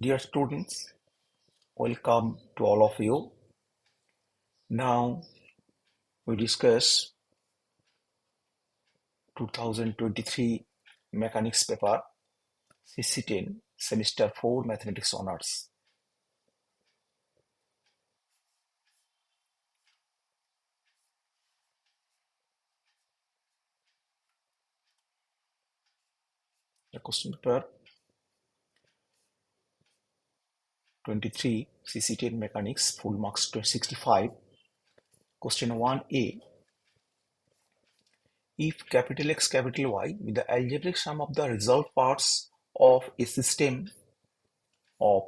Dear students, welcome to all of you. Now we discuss 2023 Mechanics paper CC10 Semester 4 Mathematics Honors. The question paper 23 CC10 Mechanics full marks 65. Question 1A. If capital X capital Y with the algebraic sum of the resolved parts of a system of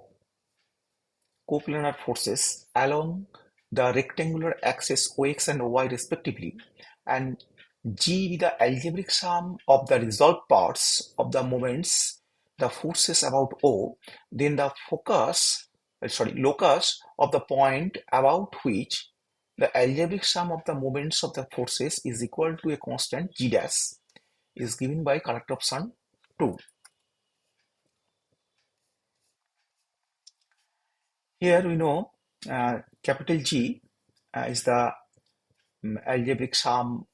coplanar forces along the rectangular axis OX and OY respectively, and G with the algebraic sum of the resolved parts of the moments, the forces about O, then the locus of the point about which the algebraic sum of the moments of the forces is equal to a constant G dash is given by correct option 2. Here we know capital G is the algebraic sum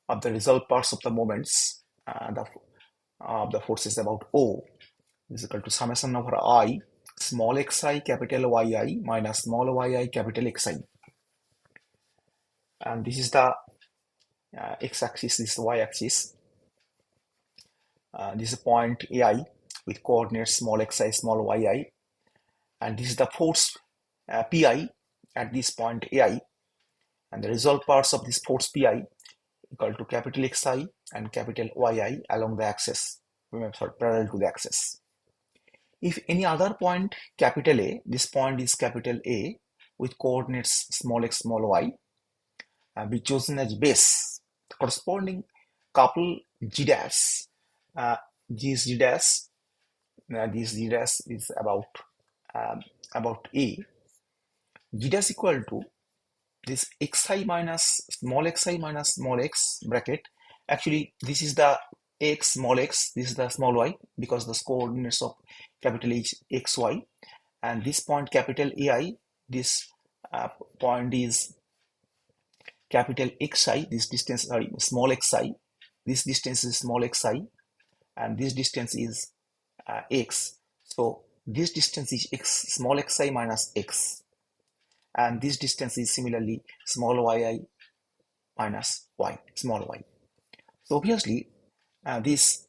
of the resolved parts of the moments of the forces about O is equal to summation over I small xi capital Yi minus small yi capital xi. And this is the x-axis, this is the y-axis. This is a point AI with coordinates small xi, small yi. And this is the force Pi at this point AI. And the resolved parts of this force Pi equal to capital Xi and capital Yi along the axis, parallel to the axis. If any other point capital A, this point is capital A with coordinates small x, small y, be chosen as base. The corresponding couple G dash, this G dash is about A. G dash equal to this xi minus small x bracket. Actually, this is the x small x, this is the small y because the coordinates of capital H x y, and this point capital AI, this point is capital xi, this distance small xi, this distance is small xi, and this distance is x. So this distance is x small xi minus x, and this distance is similarly small yi minus y, small y. So obviously this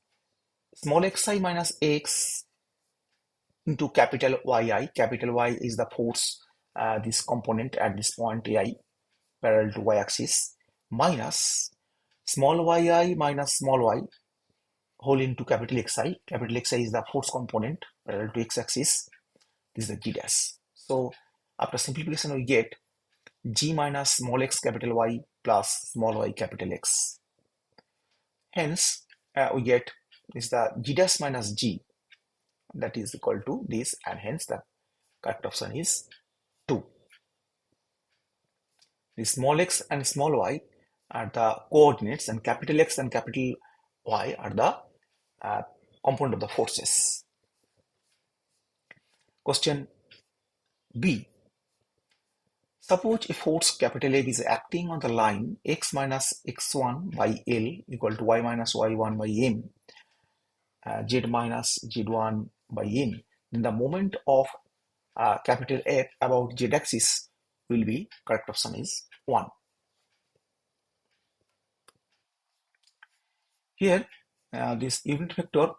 small xi minus x into capital yi, capital Y is the force, this component at this point ai parallel to y-axis, minus small yi minus small y whole into capital xi. Capital Xi is the force component parallel to x-axis. This is the G dash. So after simplification we get G minus small x capital Y plus small y capital X. Hence we get is the G dash minus G, that is equal to this, and hence the correct option is 2. The small x and small y are the coordinates, and capital X and capital Y are the component of the forces. Question B. Suppose a force capital A is acting on the line x minus x1 by L equal to y minus y1 by m, z minus z1 by n. Then the moment of capital F about z-axis will be, correct option is 1. Here this unit vector,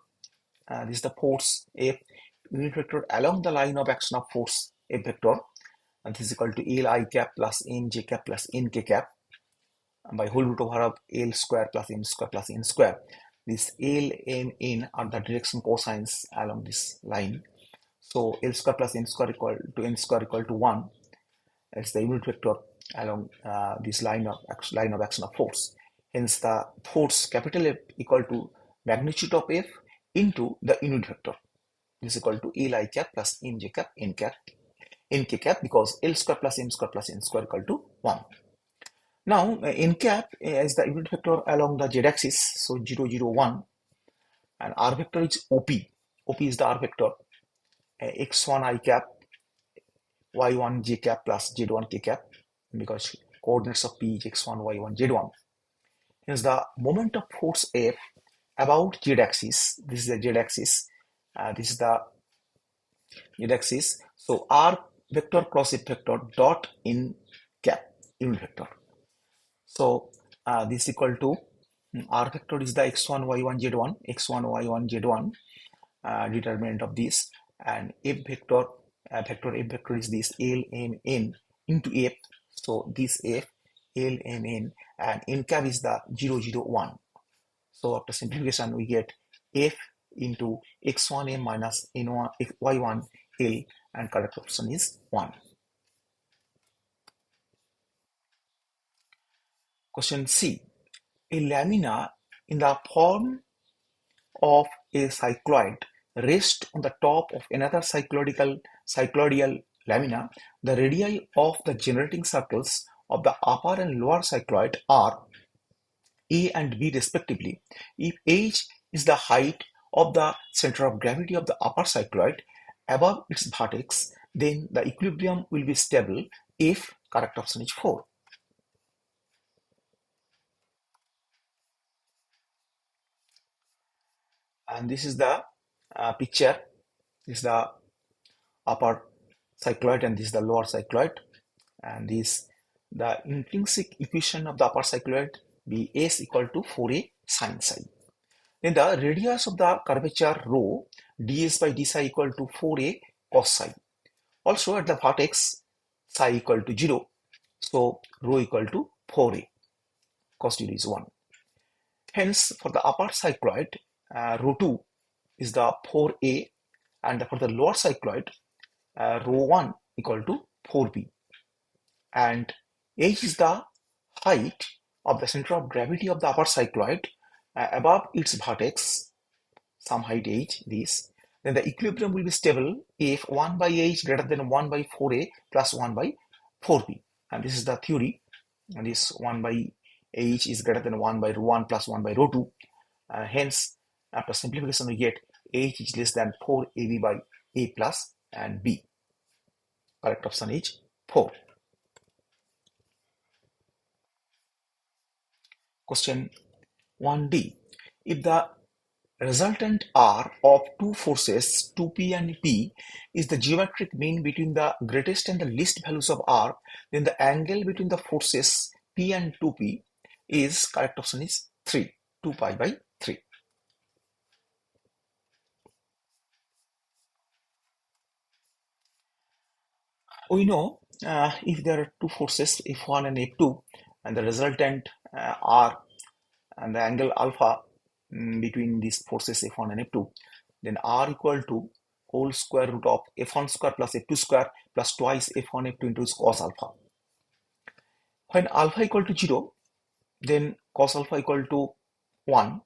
this is the force F, unit vector along the line of action of force F vector, and this is equal to L I cap plus N j cap plus N k cap by whole root over of L square plus M square plus N square. This L, M, N are the direction cosines along this line. So L square plus M square equal to N square equal to 1. It's the unit vector along this line of action of force. Hence the force capital F equal to magnitude of F into the unit vector. This is equal to L I cap plus M j cap N cap N k cap, because L square plus M square plus N square equal to 1. Now N cap is the unit vector along the z axis, so 0 0 1, and R vector is OP. OP is the R vector, x1 I cap, y1 j cap plus z1 k cap, because coordinates of p is x1, y1, z1. Hence the moment of force F about z-axis, this is the z-axis, this is the z-axis, so r vector cross f vector dot in cap unit vector. So this is equal to r vector is the x1, y1, z1, x1, y1, z1, determinant of this, and f vector, vector f vector is this L M N into f. So this f L M N, and n cap is the 0, 0, 1. So after simplification, we get f into x1 m minus n1 y1 L, and correct option is 1. Question C. A lamina in the form of a cycloid rests on the top of another cycloidal lamina. The radii of the generating circles of the upper and lower cycloid are A and B respectively. If h is the height of the center of gravity of the upper cycloid above its vertex, then the equilibrium will be stable if correct option is 4. And this is the picture. This is the upper cycloid and this is the lower cycloid, and this the intrinsic equation of the upper cycloid be s equal to 4a sin psi. Then the radius of the curvature rho ds by d psi equal to 4a cos psi. Also at the vertex psi equal to 0, so rho equal to 4a, cos 0 is 1. Hence for the upper cycloid, rho 2 is the 4a, and for the lower cycloid, rho 1 equal to 4b, and h is the height of the center of gravity of the upper cycloid above its vertex, some height h, this. Then the equilibrium will be stable if 1 by h greater than 1 by 4a plus 1 by 4b. And this is the theory. And this 1 by h is greater than 1 by rho 1 plus 1 by rho 2. Hence, after simplification, we get h is less than 4ab by a plus and b. Correct option is 4. Question 1d. If the resultant R of two forces 2P and P is the geometric mean between the greatest and the least values of R, then the angle between the forces P and 2P is, correct option is 3, 2 pi by 3. We know if there are two forces F1 and F2 and the resultant R and the angle alpha between these forces F1 and F2, then R equal to whole square root of F1 square plus F2 square plus twice F1 F2 into cos alpha. When alpha equal to 0, then cos alpha equal to 1.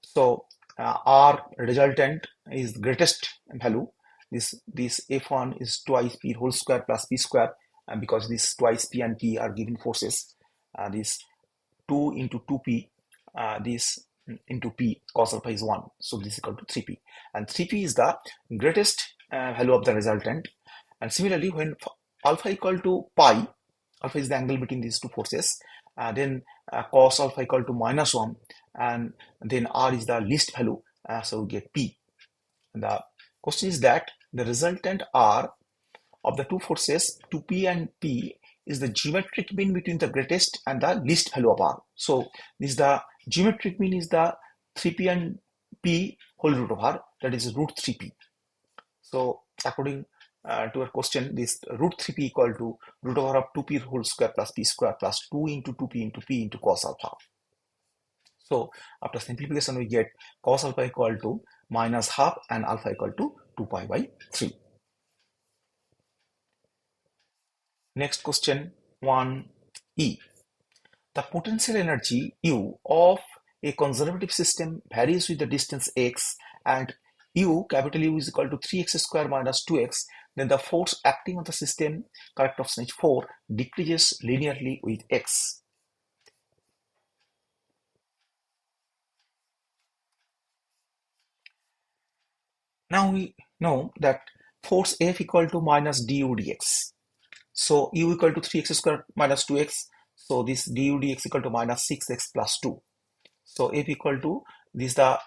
So R resultant is the greatest value. This F1 is twice P whole square plus P square, and because this twice P and P are given forces, this 2 into 2P, this into P cos alpha is 1, so this is equal to 3P, and 3P is the greatest value of the resultant. And similarly, when alpha equal to pi, alpha is the angle between these two forces, then cos alpha equal to -1, and then R is the least value, so we get P. And the question is that the resultant R of the two forces 2P and P is the geometric mean between the greatest and the least value of R. So this is the geometric mean is the 3P and P whole root of R, that is root 3P. So according to our question, this root 3P equal to root over of 2P whole square plus P square plus 2 into 2P into P into cos alpha. So after simplification, we get cos alpha equal to minus half and alpha equal to 2 pi by 3. Next question 1e. The potential energy U of a conservative system varies with the distance x, and U, capital U, is equal to 3x square minus 2x, then the force acting on the system, correct option is 4, decreases linearly with x. Now we know that force F equal to minus du dx. So u equal to 3x squared minus 2x. So this du dx equal to minus 6x plus 2. So F equal to, this is the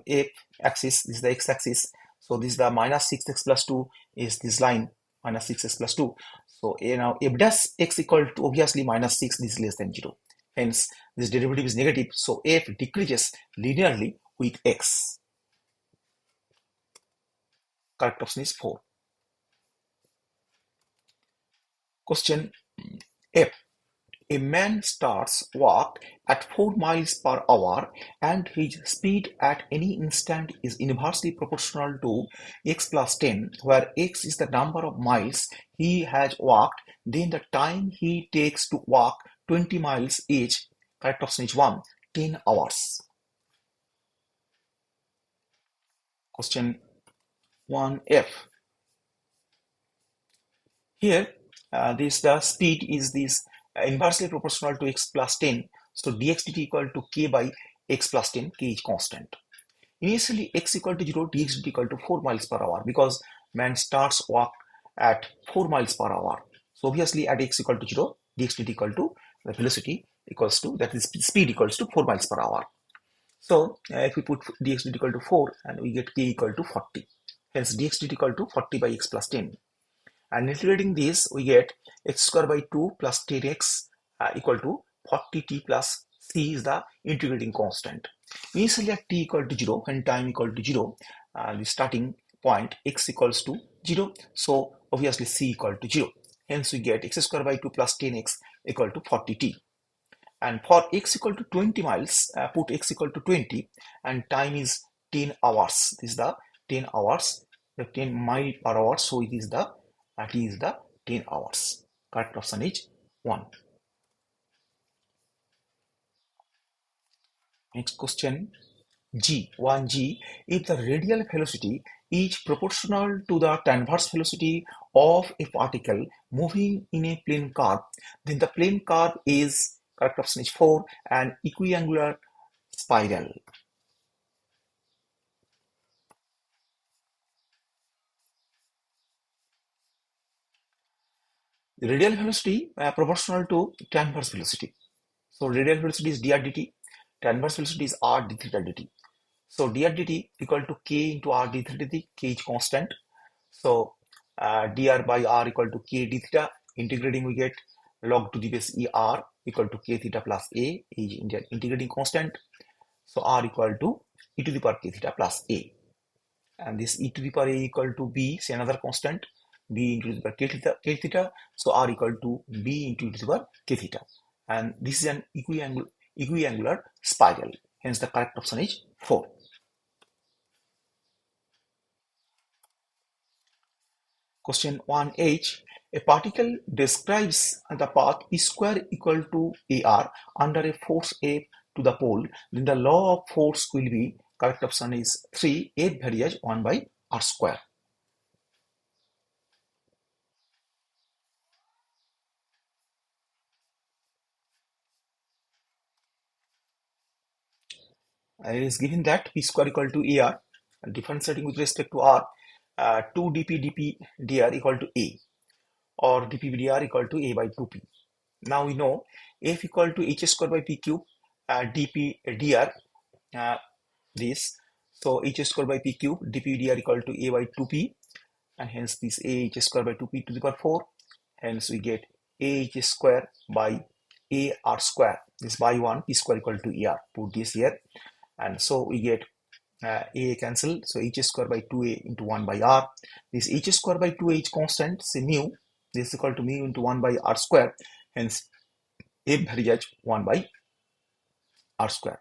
F axis, this is the x axis. So this is the minus 6x plus 2 is this line, minus 6x plus 2. So now F dash x equal to obviously minus 6, this is less than 0. Hence this derivative is negative. So F decreases linearly with x. Correct option is 4. Question F. A man starts walk at 4 miles per hour and his speed at any instant is inversely proportional to x plus 10, where x is the number of miles he has walked, then the time he takes to walk 20 miles each. Correct option is 1, 10 hours. Question 1F. Here, the speed is this inversely proportional to x plus 10. So dx dt equal to k by x plus 10, k is constant. Initially, x equal to 0, dx dt equal to 4 miles per hour because man starts walk at 4 miles per hour. So obviously at x equal to 0, dx dt equal to the velocity equals to, that is speed equals to 4 miles per hour. So if we put dx dt equal to 4 and we get k equal to 40. Hence dx dt equal to 40 by x plus 10. And integrating this, we get x square by 2 plus 10x equal to 40t plus c is the integrating constant. Initially at t equal to 0, when time equal to 0, the starting point x equals to 0. So obviously c equal to 0. Hence we get x square by 2 plus 10x equal to 40t. And for x equal to 20 miles, put x equal to 20 and time is 10 hours. This is the 10 hours, the 10 mile per hour. So it is the 10 hours. Correct option is 1. Next question, G, 1G. If the radial velocity is proportional to the transverse velocity of a particle moving in a plane curve, then the plane curve is, correct option is 4, an equiangular spiral. The radial velocity proportional to transverse velocity. So radial velocity is dr dt, transverse velocity is r d theta dt. So dr dt equal to k into r d theta dt, k is constant. So dr by r equal to k d theta. Integrating we get log to the base er equal to k theta plus a, is integrating constant. So r equal to e to the power k theta plus a. And this e to the power a equal to b, say another constant, b into the power k theta. So r equal to b into the power k theta. And this is an equiangular spiral. Hence the correct option is 4. Question 1H. A particle describes the path p square equal to ar under a force F to the pole. Then the law of force will be, correct option is 3, F varies 1 by r square. It is given that p square equal to ar, differentiating with respect to r, 2 dp dr equal to a, or dp dr equal to a by 2p. Now we know f equal to h square by p cube, dp dr, this. So h square by p cube, dp dr equal to a by 2p, and hence this a h square by 2p to the power 4. Hence we get a h square by a r square. This by 1, p square equal to er. Put this here. And so we get a cancel. So h square by 2a into 1 by r. This h square by 2a is constant, say mu. This is equal to mu into 1 by r square. Hence f varies 1 by r square.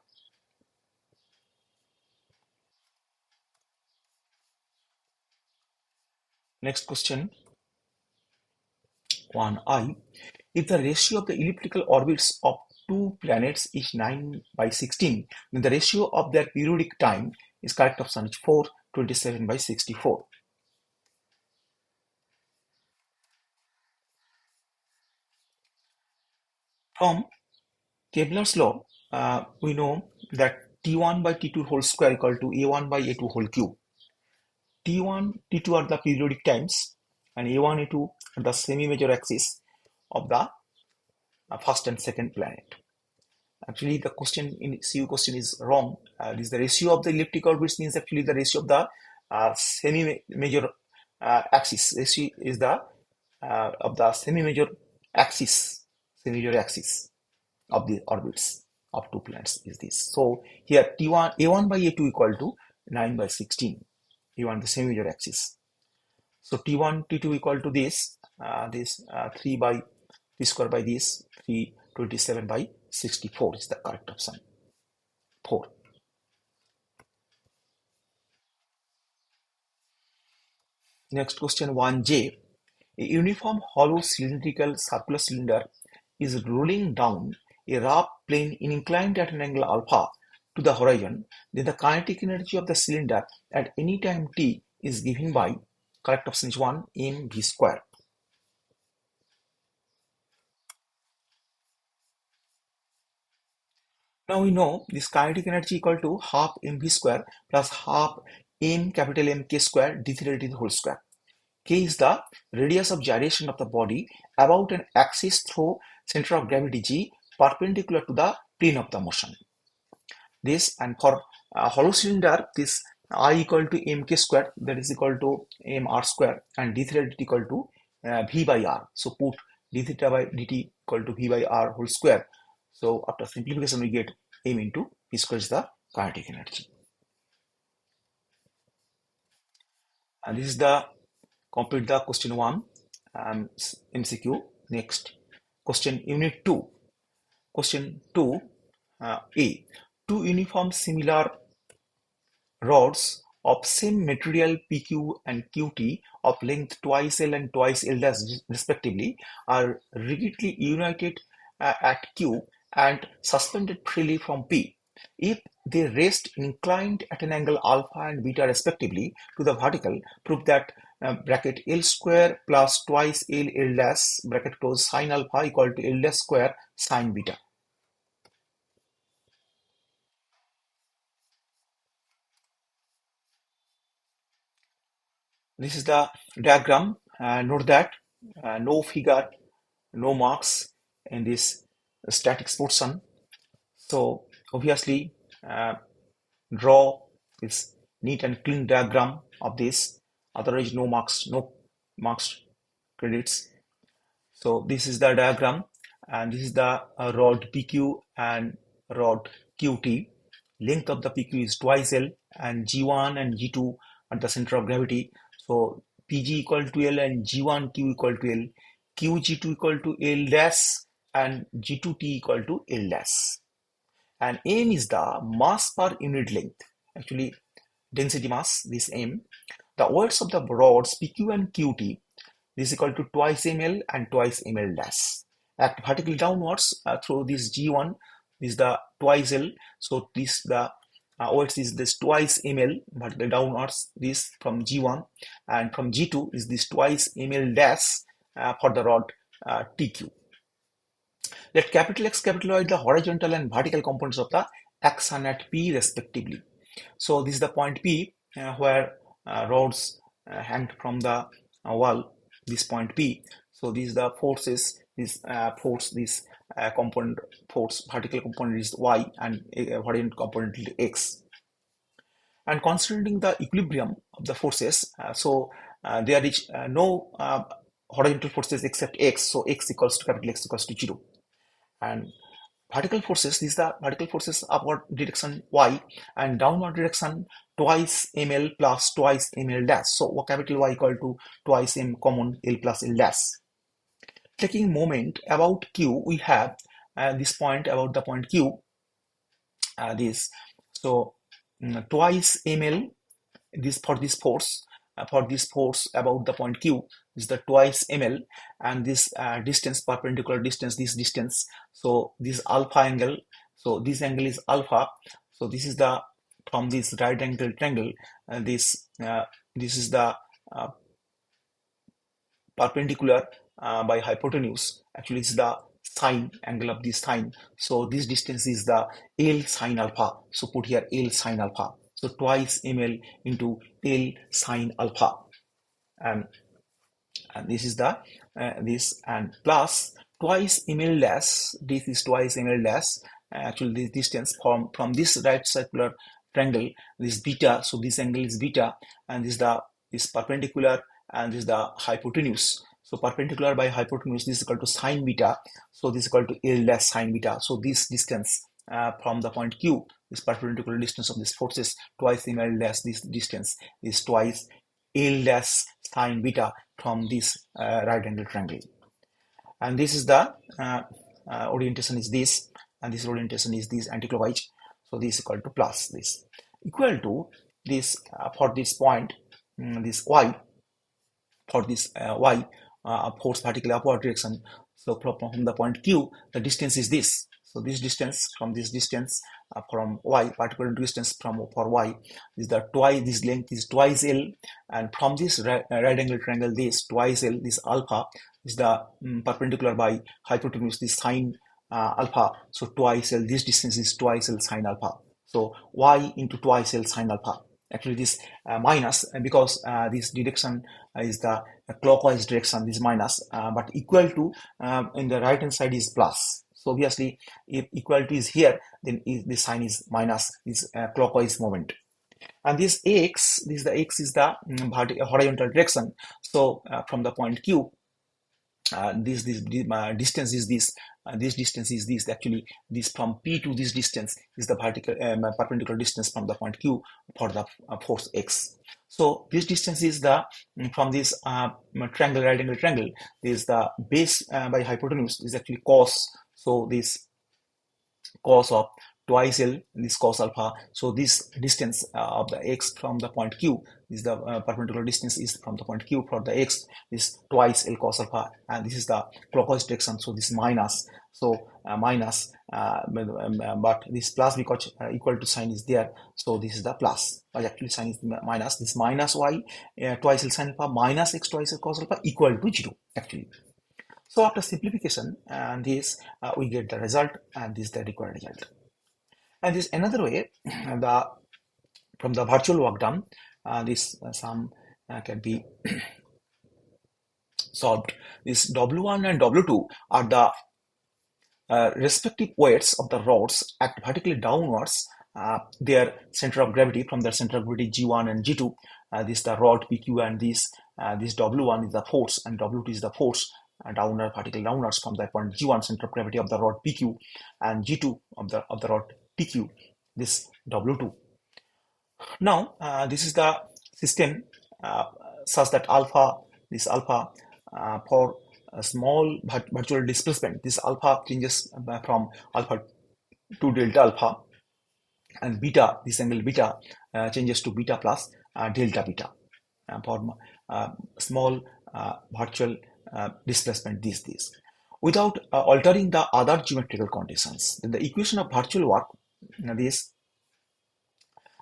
Next question, 1I. If the ratio of the elliptical orbits of two planets is 9 by 16, then the ratio of their periodic time is, correct option is 4, 27 by 64. From Kepler's law, we know that T1 by T2 whole square equal to A1 by A2 whole cube. T1, T2 are the periodic times, and A1, A2 are the semi-major axis of the first and second planet. Actually, the question in CU question is wrong. This the ratio of the elliptic orbits means actually the ratio of the semi-major axis. Ratio is the of the semi-major axis of the orbits of two planets is this. So here T1 A1 by A2 equal to 9 by 16. A1 the semi-major axis. So T1 T2 equal to this 3 by p square by this 327 by 64 is the correct option. 4. Next question 1J. A uniform hollow cylindrical circular cylinder is rolling down a rough plane inclined at an angle alpha to the horizon. Then the kinetic energy of the cylinder at any time t is given by, correct option is 1, mv square. Now we know this kinetic energy equal to half mv square plus half m capital M k square d theta d whole square. K is the radius of gyration of the body about an axis through center of gravity g perpendicular to the plane of the motion. This, and for hollow cylinder, this I equal to mk square, that is equal to mr square, and d theta dt equal to v by r. So put d theta by dt equal to v by r whole square. So after simplification we get m into v square is the kinetic energy. And this is the complete the question 1 MCQ. Next question unit 2. Question 2 A. Two uniform similar rods of same material PQ and QT of length twice L and twice L dash respectively are rigidly united at Q and suspended freely from P. If they rest inclined at an angle alpha and beta respectively to the vertical, prove that bracket L square plus twice L L dash bracket close sin alpha equal to L dash square sin beta. This is the diagram. Note that no figure, no marks in this statics portion. So obviously draw this neat and clean diagram of this. Otherwise no marks credits. So this is the diagram, and this is the rod PQ and rod QT. Length of the PQ is twice L, and G1 and G2 at the center of gravity. So PG equal to L and G1Q equal to L, QG2 equal to L dash, and G2T equal to L dash. And M is the mass per unit length. Actually, density mass, this M. The weights of the rods PQ and QT is equal to twice ml and twice ml dash. Act vertically downwards through this G1, this is the twice L. So this the weights is this twice ml, vertically downwards this from G1, and from G2 is this twice ml dash for the rod TQ. Let capital X, capital Y the horizontal and vertical components of the action at P respectively. So this is the point P where rods hang from the wall. This point P. So these are the forces. This force, this component force, vertical component is Y, and horizontal component is X. And considering the equilibrium of the forces, there is no horizontal forces except X. So X equals to capital X equals to 0. And vertical forces, these are the vertical forces upward direction Y and downward direction twice ml plus twice ml dash. So capital Y equal to twice m common L plus L dash. Taking moment about Q, we have this point about the point Q. This so twice ml this for this force. For this force about the point Q is the twice ml, and this distance, perpendicular distance, this distance. So this alpha angle. So this angle is alpha. So this is the from this right angle triangle. This is the perpendicular by hypotenuse. Actually, it's the sine angle of this sine. So this distance is the L sine alpha. So put here L sine alpha. So twice ml into L sine alpha, and this is the this, and plus twice ml less, this is twice ml less, actually this distance from this right circular triangle, this beta, so this angle is beta, and this perpendicular, and this is the hypotenuse. So perpendicular by hypotenuse, this is equal to sine beta, so this is equal to L less sine beta. So this distance from the point Q, this perpendicular distance of this forces, twice ml less this distance is twice L less sine beta from this right angle triangle. And this is the orientation is this, and this orientation is this anticlockwise. So this is equal to plus this, equal to this for this point, this y, for this y force vertically upward direction. So from the point Q, the distance is this. So this distance from this distance from y, particular distance from for y is the twice, this length is twice L, and from this right angle triangle, this twice L, this alpha is the perpendicular by hypotenuse, this sine alpha. So twice L, this distance is twice L sine alpha. So y into twice L sine alpha. Actually this minus, because this direction is the clockwise direction, this minus, but equal to in the right hand side is plus. So obviously if equality is here, then this sign is minus, is clockwise movement. And this x, this is the x is the horizontal direction. So from the point Q, this distance is this distance is this, actually this from P to this distance is the vertical perpendicular distance from the point Q for the force x. So this distance is the from this triangle, right angle triangle, this is the base by hypotenuse is actually cos. So this cos of twice L, this cos alpha. So this distance of the x from the point Q is the perpendicular distance is from the point Q for the x is twice L cos alpha, and this is the clockwise direction. So this minus, so minus, but this plus because equal to sign is there. So this is the plus, but actually sign is minus. This minus y twice L sin alpha minus x twice L cos alpha equal to 0 actually. So after simplification, and this we get the result, and this is the required result. And this another way, from the virtual work done, this sum can be solved. This W1 and W2 are the respective weights of the rods act vertically downwards. Their center of gravity, from their center of gravity G1 and G2. This the rod PQ, and this W1 is the force, and W2 is the force downward, vertically downwards from the point G1 center of gravity of the rod PQ, and G2 of the rod PQ, this W2. Now this is the system such that this alpha for a small virtual displacement, this alpha changes from alpha to delta alpha, and beta, this angle beta changes to beta plus delta beta for small virtual displacement this without altering the other geometrical conditions. Then the equation of virtual work, this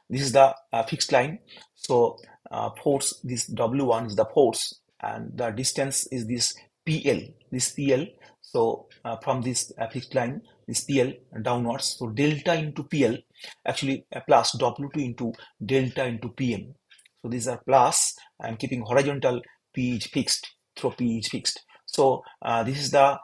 is the fixed line. So force, this W1 is the force, and the distance is this PL. So from this fixed line, this PL downwards, so delta into PL, actually plus W2 into delta into PM. So these are plus, and keeping horizontal P is fixed, through P is fixed. So this is the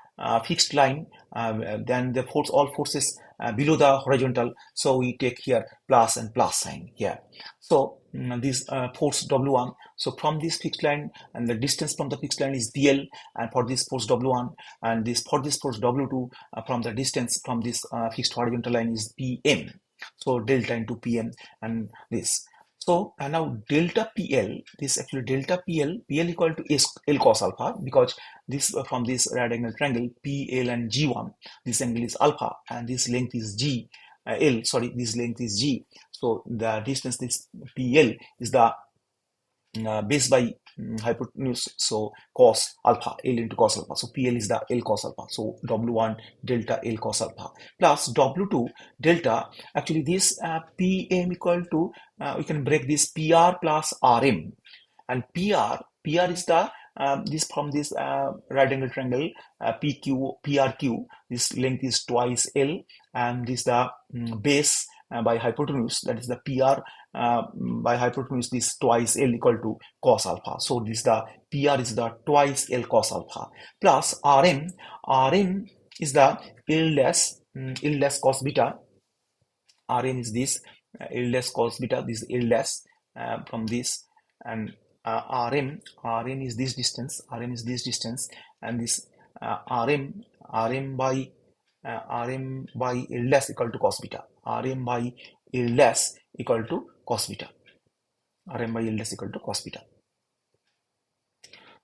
fixed line, then the force, all forces below the horizontal, so we take here plus and plus sign here. So this force W1, so from this fixed line, and the distance from the fixed line is PL, and for this force W1, and this for this force W2 from the distance from this fixed horizontal line is PM. So delta into PM, and this. So now delta PL, this actually delta PL equal to L cos alpha, because this from this right angle triangle PL and G1, this angle is alpha, and this length is G, this length is G. So the distance, this PL is the base by hypotenuse, so cos alpha, L into cos alpha. So PL is the L cos alpha. So W1 delta L cos alpha plus W2 delta. Actually, this PM equal to, we can break this PR plus RM, and PR is the this from this right angle triangle PRQ. This length is twice L, and this the base by hypotenuse, that is the PR by hypotenuse this twice L equal to cos alpha. So this the PR is the twice L cos alpha plus RM is the L less cos beta. Rn is this L less cos beta, this L less from this, and Rm is this distance, and this Rm by L less equal to cos beta, Rm by L less equal to cos beta, Rm by L less equal to cos beta.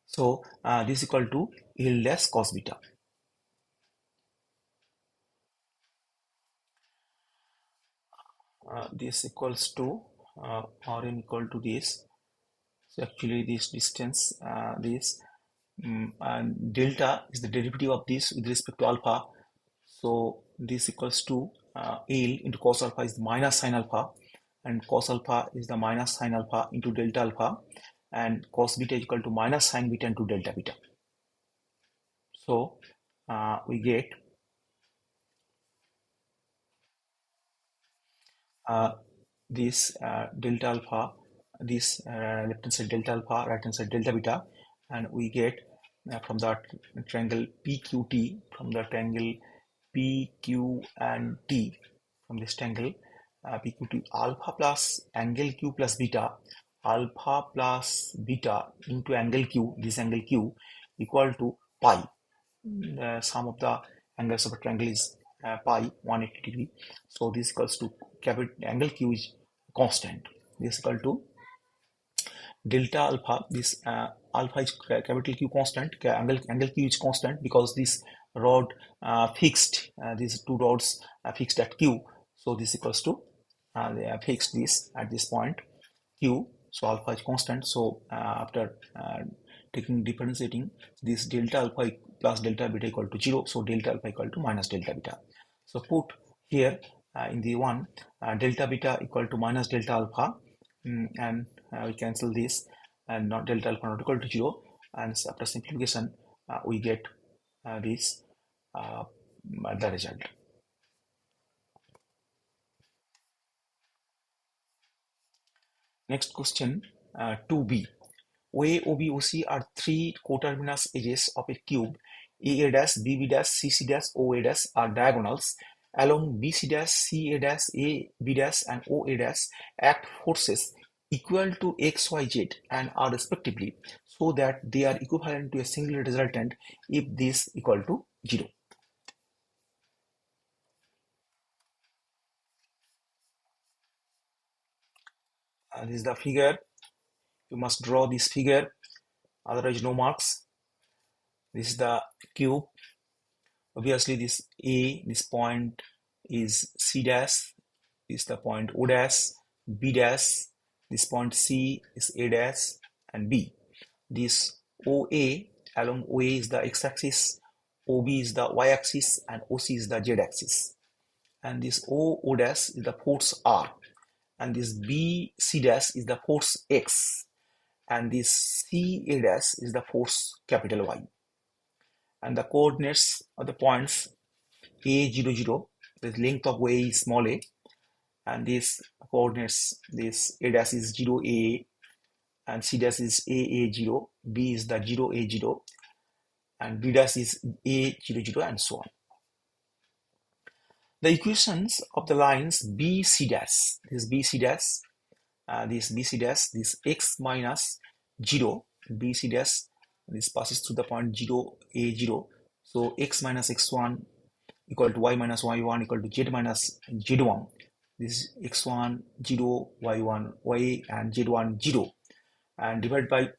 So this equal to L less cos beta. This equals to Rm equal to this. So actually this distance, and delta is the derivative of this with respect to alpha. So this equals to L into cos alpha is minus sin alpha, and cos alpha is the minus sin alpha into delta alpha, and cos beta is equal to minus sin beta into delta beta. So we get this delta alpha, this left hand side delta alpha, right hand side delta beta, and we get from that triangle PQT, from the triangle PQ and T, from this triangle PQT, alpha plus angle Q plus beta, alpha plus beta into angle Q, this angle Q equal to pi. The sum of the angles of a triangle is pi 180 degree. So this equals to capital angle Q is constant. This is equal to delta alpha. This alpha is capital Q constant. Angle Q is constant because this rod fixed. These two rods are fixed at Q. So this equals to they have fixed this at this point Q. So alpha is constant. So after differentiating, this delta alpha plus delta beta equal to 0. So delta alpha equal to minus delta beta. So put here in the one delta beta equal to minus delta alpha, and we cancel this, and not delta alpha not equal to 0, and after simplification we get this the result. Next question, 2b. OA, OB, OC are three coterminous edges of a cube. AA dash, BB dash, CC dash, OA dash are diagonals. Along BC dash, CA dash, AB dash, and OA dash act forces equal to XYZ and are respectively, so that they are equivalent to a single resultant if this equal to 0. This is the figure. You must draw this figure, otherwise no marks. This is the cube. Obviously this point is C dash, is the point O dash, B dash, this point C is A dash, and B. This OA, along OA is the x-axis, OB is the y-axis, and OC is the z-axis. And this O dash is the force R, and this BC dash is the force X, and this CA dash is the force capital Y. And the coordinates of the points A00, the length of way is small a, and this coordinates, this A dash is 0 A, and C dash is AA0, B is the 0 A0, and B dash is A00, and so on. The equations of the lines BC dash, this BC dash, this x minus 0, BC dash, this passes through the point 0 A0, so x minus x1 equal to y minus y1 equal to z minus z1. This is x1 0, y1 y, and z1 0, and divided by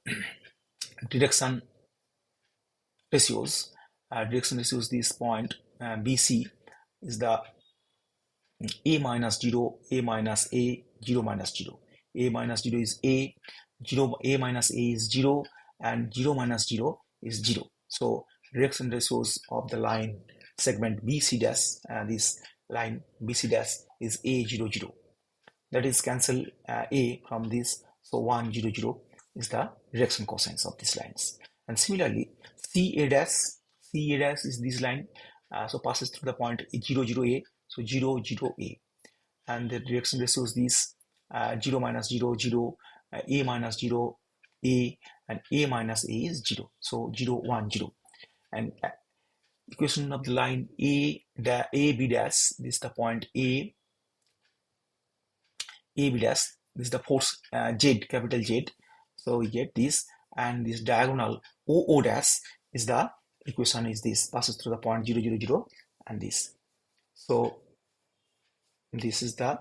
direction ratios. This point BC is the a minus 0, a minus a, 0 minus 0. A minus 0 is a, 0, a minus a is 0, and 0 minus 0 is 0. So direction ratios of the line segment BC dash, this line BC dash is A00. That is cancel A from this, so 100 is the direction cosines of these lines. And similarly, CA dash is this line, so passes through the point 00A, so 00A, and the direction ratios this 0 minus 0, 0, a minus 0, a, and a minus a is 0. So 0, 1, 0. And equation of the line a b dash, this is the point a b dash, this is the force z, capital Z. So we get this, and this diagonal o dash is the equation is this, passes through the point 0, 0, 0, and this. So this is the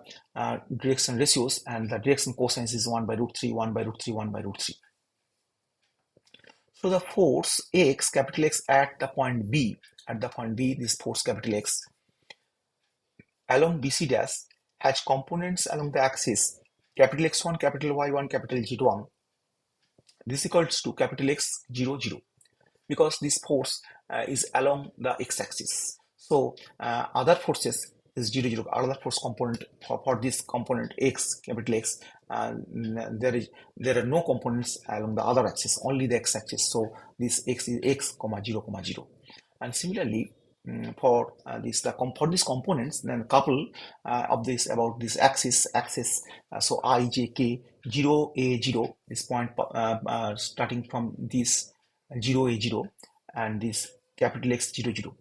direction ratios, and the direction cosine is 1 by root 3, 1 by root 3, 1 by root 3. So the force X, capital X, at the point B, this force capital X along BC dash has components along the axis capital X1, capital Y1, capital Z1. This equals to capital X 0, 0, because this force is along the x-axis. So other forces is 0, 0. Other force component for this component X, capital X, there are no components along the other axis, only the x-axis. So this X is X, 0, 0. And similarly, for these components, then couple of this about this axis. So I, J, K, 0, A, 0. This point starting from this 0, A, 0, and this capital X 0, 0.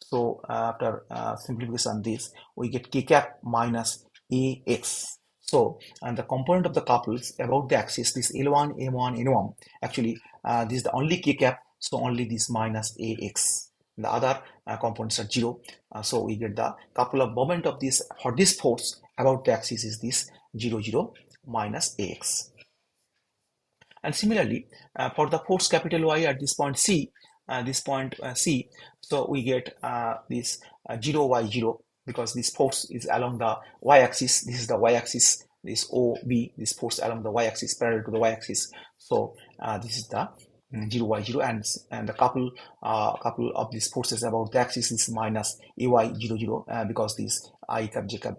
So after simplification, this we get K cap minus AX. So, and the component of the couples about the axis, this L1, M1, N1. Actually, this is the only K cap, so only this minus AX. The other components are 0. So we get the couple of moment of this for this force about the axis is this 0, 0 minus AX. And similarly, for the force capital Y at this point C, so we get this 0, Y, 0, because this force is along the y-axis. This is the y-axis, this OB, this force along the y-axis, parallel to the y-axis. So this is the 0, Y, 0, and the couple of these forces about the axis is minus AY 0, 0, because this I cap, J cap,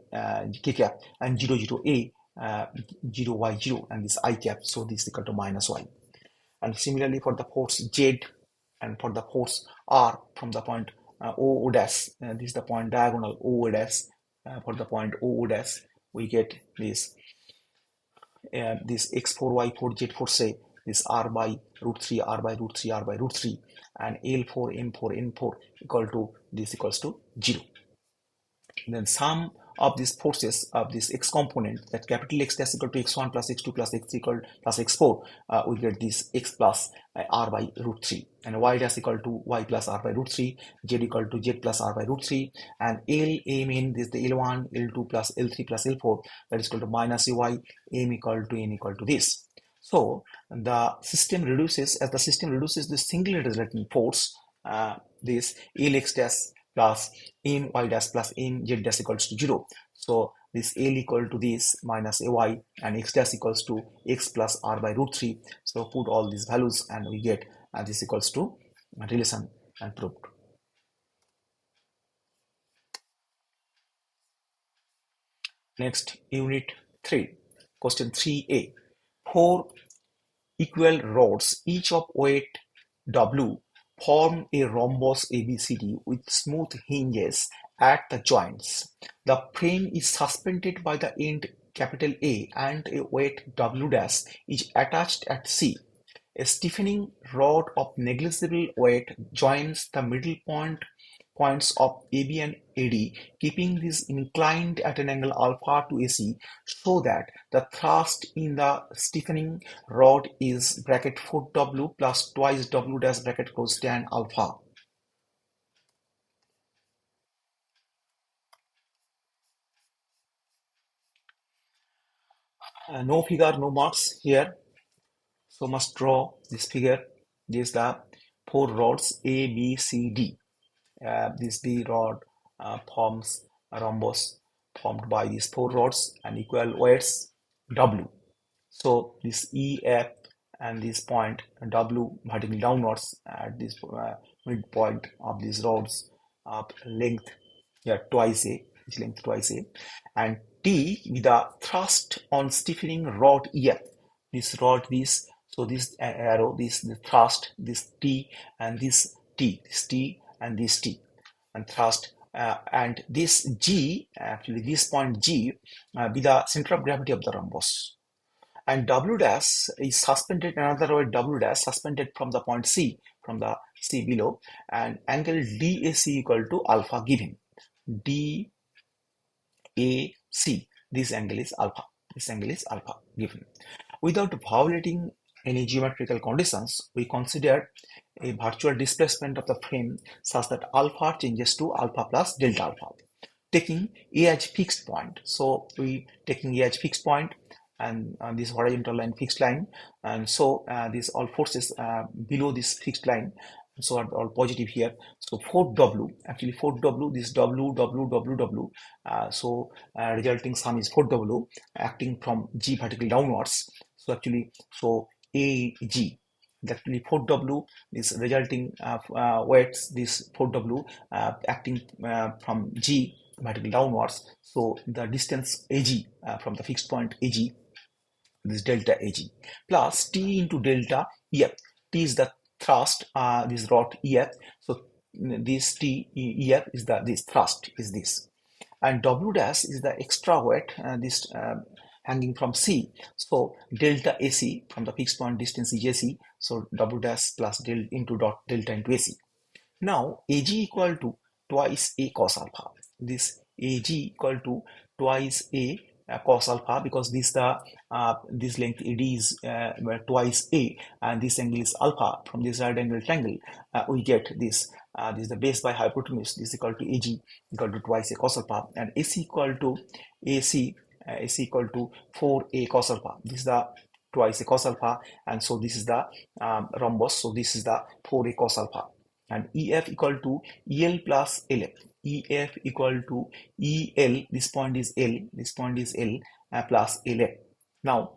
K cap, and 0, 0, A, 0, Y, 0, and this I cap. So this is equal to minus Y. And similarly for the force Z and for the force R from the point O dash, this is the point diagonal O dash. For the point O dash, we get this X4, Y4, Z4, say this R by root 3, R by root 3, R by root 3, and L4, M4, N4 equal to this equals to 0. Then sum of these forces of this X component, that capital X dash equal to X1 plus X2 plus X3 equal plus X4, we get this X plus R by root 3, and Y dash equal to Y plus R by root 3, Z equal to Z plus R by root 3, and L, A mean this the L1, L2 plus L3 plus L4, that is equal to minus AY, M equal to N equal to this. So the system reduces, as the system reduces the single resultant force, this Lx dash plus my dash plus mz dash equals to 0. So this L equal to this minus ay, and x dash equals to x plus r by root 3. So put all these values and we get this equals to relation and proved. Next, unit 3, question 3a. 4 equal rods, each of weight W, form a rhombus ABCD with smooth hinges at the joints. The frame is suspended by the end capital A and a weight W dash is attached at C. A stiffening rod of negligible weight joins the middle points of AB and AD, keeping these inclined at an angle alpha to AC, so that the thrust in the stiffening rod is bracket 4W plus twice W dash bracket close tan alpha. No figure, no marks here. So must draw this figure. This is the 4 rods A, B, C, D. This B rod forms a rhombus formed by these 4 rods and equal weights W. So this EF and this point W vertically downwards at this midpoint of these rods of length twice A, this length twice A, and T with the thrust on stiffening rod EF. This rod, this, so this arrow, this the thrust, this T and this T, this T and this T, and thrust and this G, actually this point G, be the center of gravity of the rhombus. And W dash is suspended, another word W dash, suspended from the point C, from the C below, and angle DAC equal to alpha given. DAC, this angle is alpha. This angle is alpha given. Without violating any geometrical conditions, we consider a virtual displacement of the frame such that alpha changes to alpha plus delta alpha, taking A as fixed point. So we taking A as fixed point, and this horizontal line fixed line, and so these all forces below this fixed line, so are all positive here. So 4W, actually 4W, this W, W, W, W, resulting sum is 4W acting from G vertical downwards. So actually, so AG, actually 4W, this resulting weights, this 4W acting from G vertical downwards. So the distance AG from the fixed point AG, this delta AG, plus T into delta EF. T is the thrust, this rod EF. So this T EF is this thrust is this, and W dash is the extra weight, this hanging from C. So delta AC from the fixed point distance is AC. So W dash plus del into dot delta into AC. Now AG equal to twice A cos alpha. This AG equal to twice A cos alpha, because this length AD is twice A, and this angle is alpha. From this right angle triangle, we get this. This is the base by hypotenuse. This is equal to AG equal to twice A cos alpha, and AC equal to AC. AC equal to 4A cos alpha. This is the twice A cos alpha, and so this is the rhombus. So this is the 4A cos alpha, and EF equal to EL plus LF. EF equal to EL, this point is L, this point is L, plus LF. Now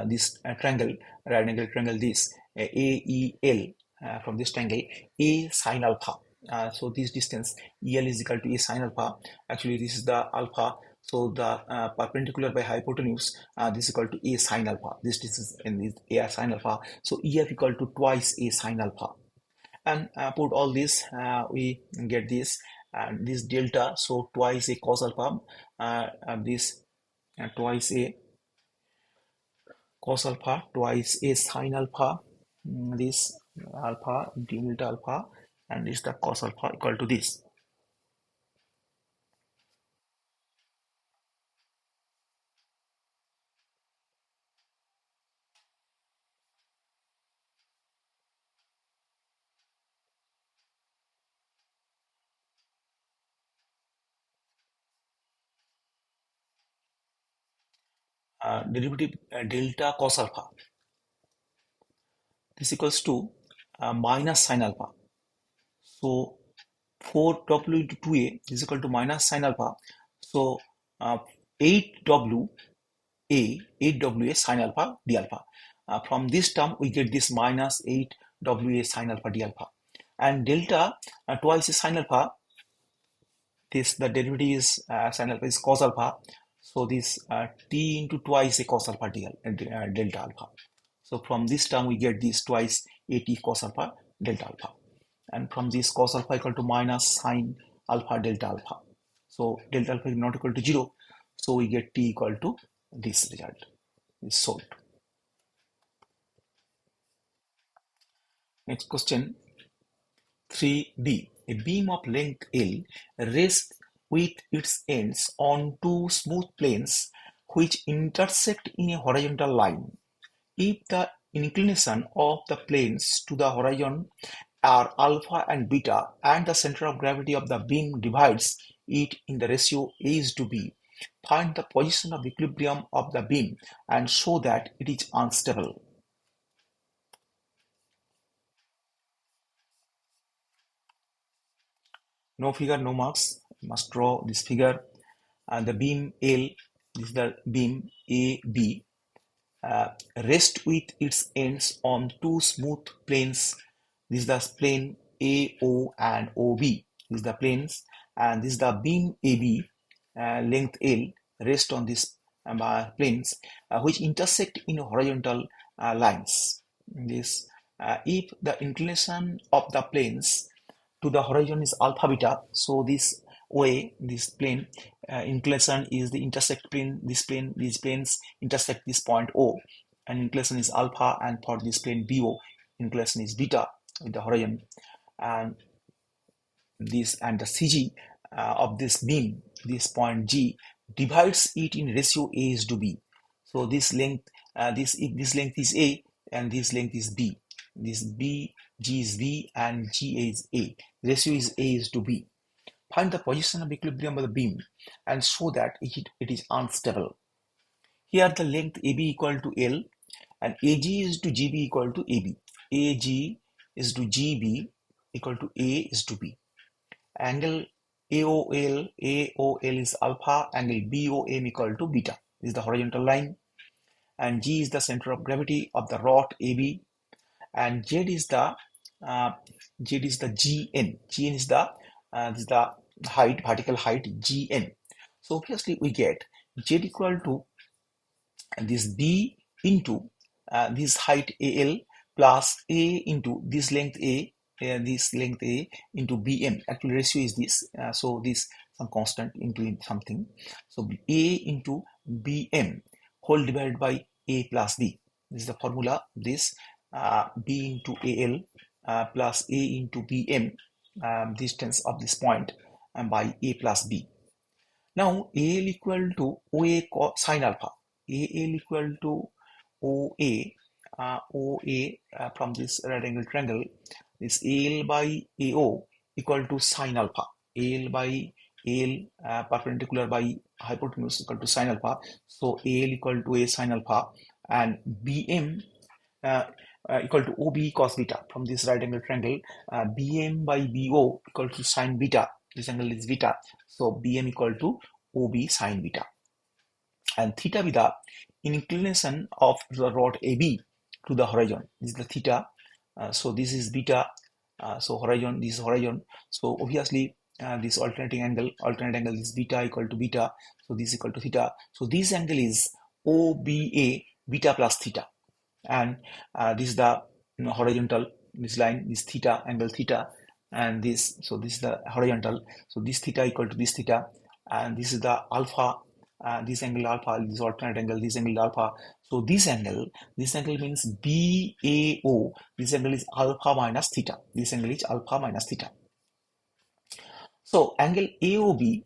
this triangle, right angle triangle, this AEL, from this triangle A sin alpha. So this distance EL is equal to A sin alpha. Actually this is the alpha, so the perpendicular by hypotenuse, this is equal to A sin alpha. This distance in this A sin alpha. So EF equal to twice A sin alpha, and put all this, we get this, and this delta, so twice A cos alpha, this twice A cos alpha, twice A sin alpha, this alpha delta alpha, and this the cos alpha equal to this. Derivative delta cos alpha, this equals to minus sin alpha. So 4W into 2A is equal to minus sin alpha. So 8W A 8WA sin alpha d alpha. From this term we get this minus 8WA sin alpha d alpha, and delta twice is sin alpha. This the derivative is sin alpha is cos alpha. So this t into twice a cos alpha delta alpha. So from this term we get this twice at cos alpha delta alpha, and from this cos alpha equal to minus sin alpha delta alpha. So delta alpha is not equal to 0. So we get t equal to this result is solved. Next question, 3D. A beam of length L rests with its ends on two smooth planes which intersect in a horizontal line. If the inclination of the planes to the horizon are alpha and beta, and the center of gravity of the beam divides it in the ratio A is to B, find the position of equilibrium of the beam and show that it is unstable. No figure, no marks. Must draw this figure. And the beam L, this is the beam AB, rests with its ends on two smooth planes. This is the plane AO and OB. This is the planes, and this is the beam AB, length L, rest on these planes, which intersect in horizontal lines. This, if the inclination of the planes to the horizon is alpha beta. So this way, this plane inclination is the intersect plane. These planes intersect this point O, and inclination is alpha, and for this plane BO, inclination is beta with the horizon, and this and the CG of this beam, this point G, divides it in ratio A is to B. So this length, this length is A, and this length is B. This B, G is B, and G is A. Ratio is A is to B. Find the position of equilibrium of the beam and show that it is unstable. Here the length AB equal to L, and AG is to GB equal to AB. AG is to GB equal to A is to B. Angle AOL is alpha, angle BOM equal to beta. This is the horizontal line, and G is the center of gravity of the rod AB, and Z is the GN. GN is the height, vertical height, GN. So obviously we get Z equal to this B into this height AL plus A into this length A, into BM. Actually ratio is this, so this some constant into something. So A into BM whole divided by A plus B. This is the formula. This B into AL plus A into BM, distance of this point, by A plus B. Now AL equal to OA sine alpha. AL equal to OA from this right angle triangle, this AL by AO equal to sine alpha. AL by AL perpendicular by hypotenuse equal to sine alpha. So AL equal to A sine alpha, and BM uh, equal to OB cos beta. From this right angle triangle, BM by BO equal to sine beta. This angle is beta, so BM equal to OB sine beta, and theta be the inclination of the rod AB to the horizon. This is the theta. So this is beta. So horizon, this is horizon. So obviously this alternate angle is beta equal to beta. So this is equal to theta. So this angle is OBA beta plus theta, and this is the horizontal, this line, this theta, angle theta, and this, so this is the horizontal. So this theta equal to this theta, and this is the alpha, this angle alpha, this alternate angle, this angle alpha. So this angle means BAO. This angle is alpha minus theta. This angle is alpha minus theta. So angle AOB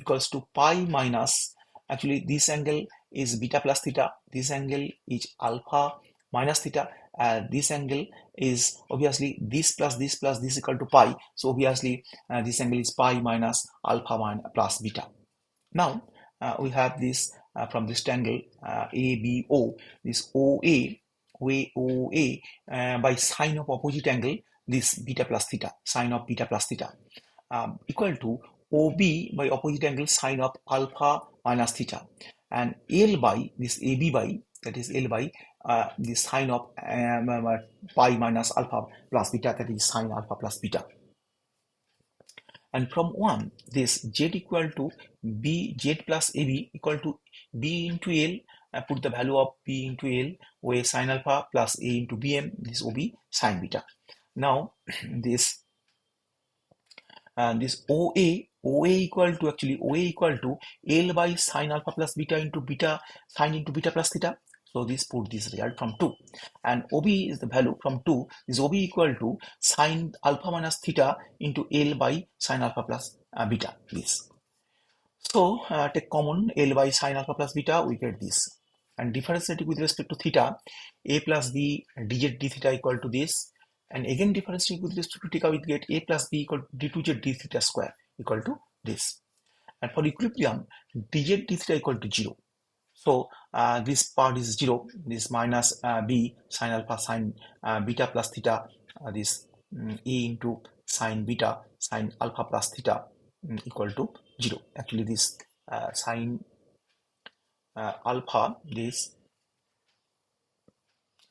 equals to pi minus, actually this angle is beta plus theta, this angle is alpha minus theta, this angle is obviously this plus this equal to pi. So obviously this angle is pi minus alpha plus beta. Now we have this from this triangle ABO, this OA by sine of opposite angle, this beta plus theta, sine of beta plus theta, equal to OB by opposite angle sine of alpha minus theta, and L by this AB by, that is L by this sine of pi minus alpha plus beta, that is sine alpha plus beta. And from 1, this Z equal to Z plus AB equal to B into L. Put the value of B into L, where sine alpha plus A into BM, this OB sine beta. Now this OA equal to, actually OA equal to L by sine alpha plus beta into sine into beta plus theta. So this put this result from 2, and OB is the value from 2. This OB equal to sine alpha minus theta into L by sine alpha plus beta. This. So take common L by sine alpha plus beta, we get this, and differentiating with respect to theta, A plus B dz d theta equal to this, and again differentiating with respect to theta, we get A plus B equal to d2z d theta square equal to this, and for equilibrium dz d theta equal to 0. So this part is 0, this minus B sine alpha sine beta plus theta, this A into sine beta sine alpha plus theta equal to 0. Actually this sine alpha, this,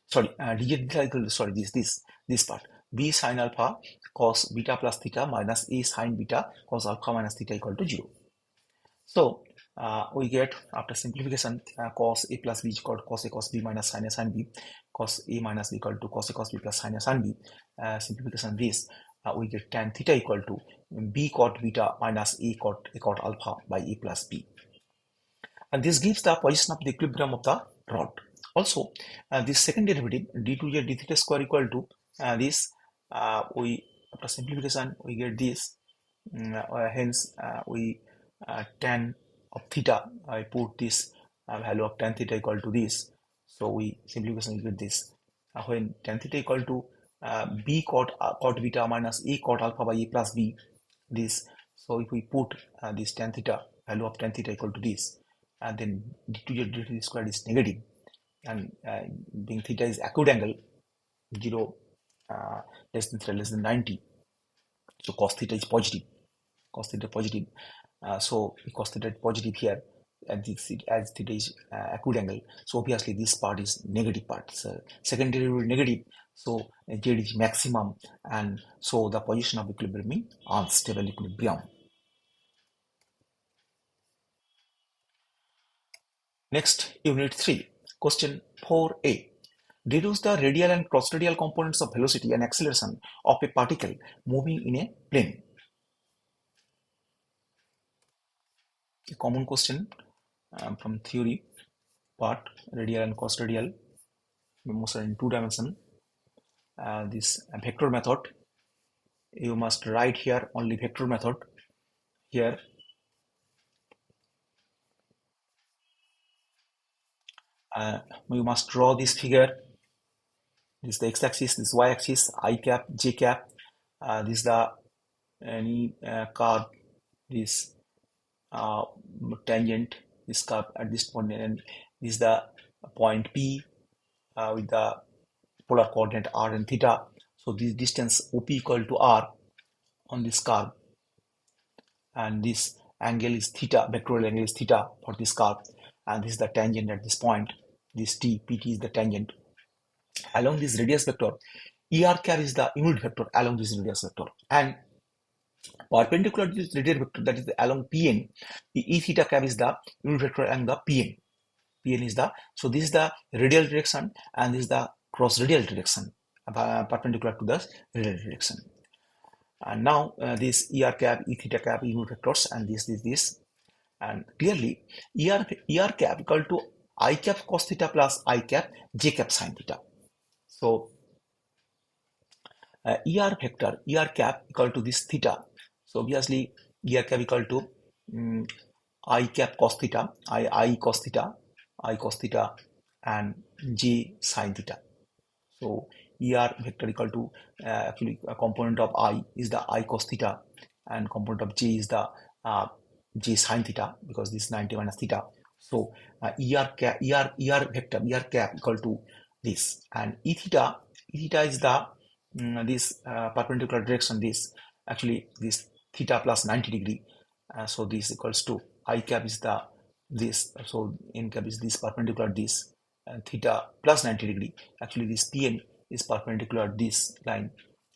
sorry, dz theta equal to, sorry, this part, B sine alpha cos beta plus theta minus A sine beta cos alpha minus theta equal to 0. So We get after simplification cos a plus b is equal to cos a cos b minus sin a sin b, cos a minus b equal to cos a cos b plus sin a sin b. Simplification this, we get tan theta equal to b cot beta minus a cot alpha by a plus b. And this gives the position of the equilibrium of the rod. Also, this second derivative d2j d theta square equal to this, we after simplification we get this. Hence, we tan of theta, I put this value of tan theta equal to this. So we simplification we get this. When tan theta equal to b cot beta minus a cot alpha by a plus b, this. So if we put this tan theta value of tan theta equal to this, and then d2j d theta squared is negative, and being theta is acute angle 0 less than theta less than 90, so cos theta is positive. Cos theta positive. So cos theta is positive here, and this as theta is acute angle. So obviously this part is negative part. So second derivative negative. So z is maximum, and so the position of equilibrium means unstable equilibrium. Next, unit 3, question 4a. Deduce the radial and cross-radial components of velocity and acceleration of a particle moving in a plane. A common question from theory part, radial and cross-radial, motion in 2 dimension. This vector method, you must write here only vector method here. You must draw this figure. This is the x-axis, this y-axis, I cap, j cap. This is the any curve, this tangent, this curve at this point, and this is the point P with the polar coordinate r and theta. So this distance OP equal to r on this curve, and this angle is theta, vectorial angle is theta for this curve, and this is the tangent at this point. This pt is the tangent along this radius vector. Er cap is the unit vector along this radius vector, and perpendicular to this radius vector, that is along Pn, the E theta cap is the unit vector along the Pn. Pn is the, so this is the radial direction, and this is the cross radial direction perpendicular to the radial direction. And now this Er cap, E theta cap, unit vectors, and this, and clearly Er cap equal to I cap cos theta plus I cap j cap sin theta. So Er vector, Er cap equal to this theta. So obviously Er cap equal to I cap cos theta, I cos theta, and j sin theta. So Er vector equal to actually a component of I is the I cos theta, and component of j is the j sin theta, because this is 90 minus theta. So Er vector, Er cap equal to this, and E theta is the this perpendicular direction, this actually this theta plus 90 degree. So this equals to I cap is the this, so n cap is this perpendicular this, and theta plus 90 degree. Actually this Pn is perpendicular this line.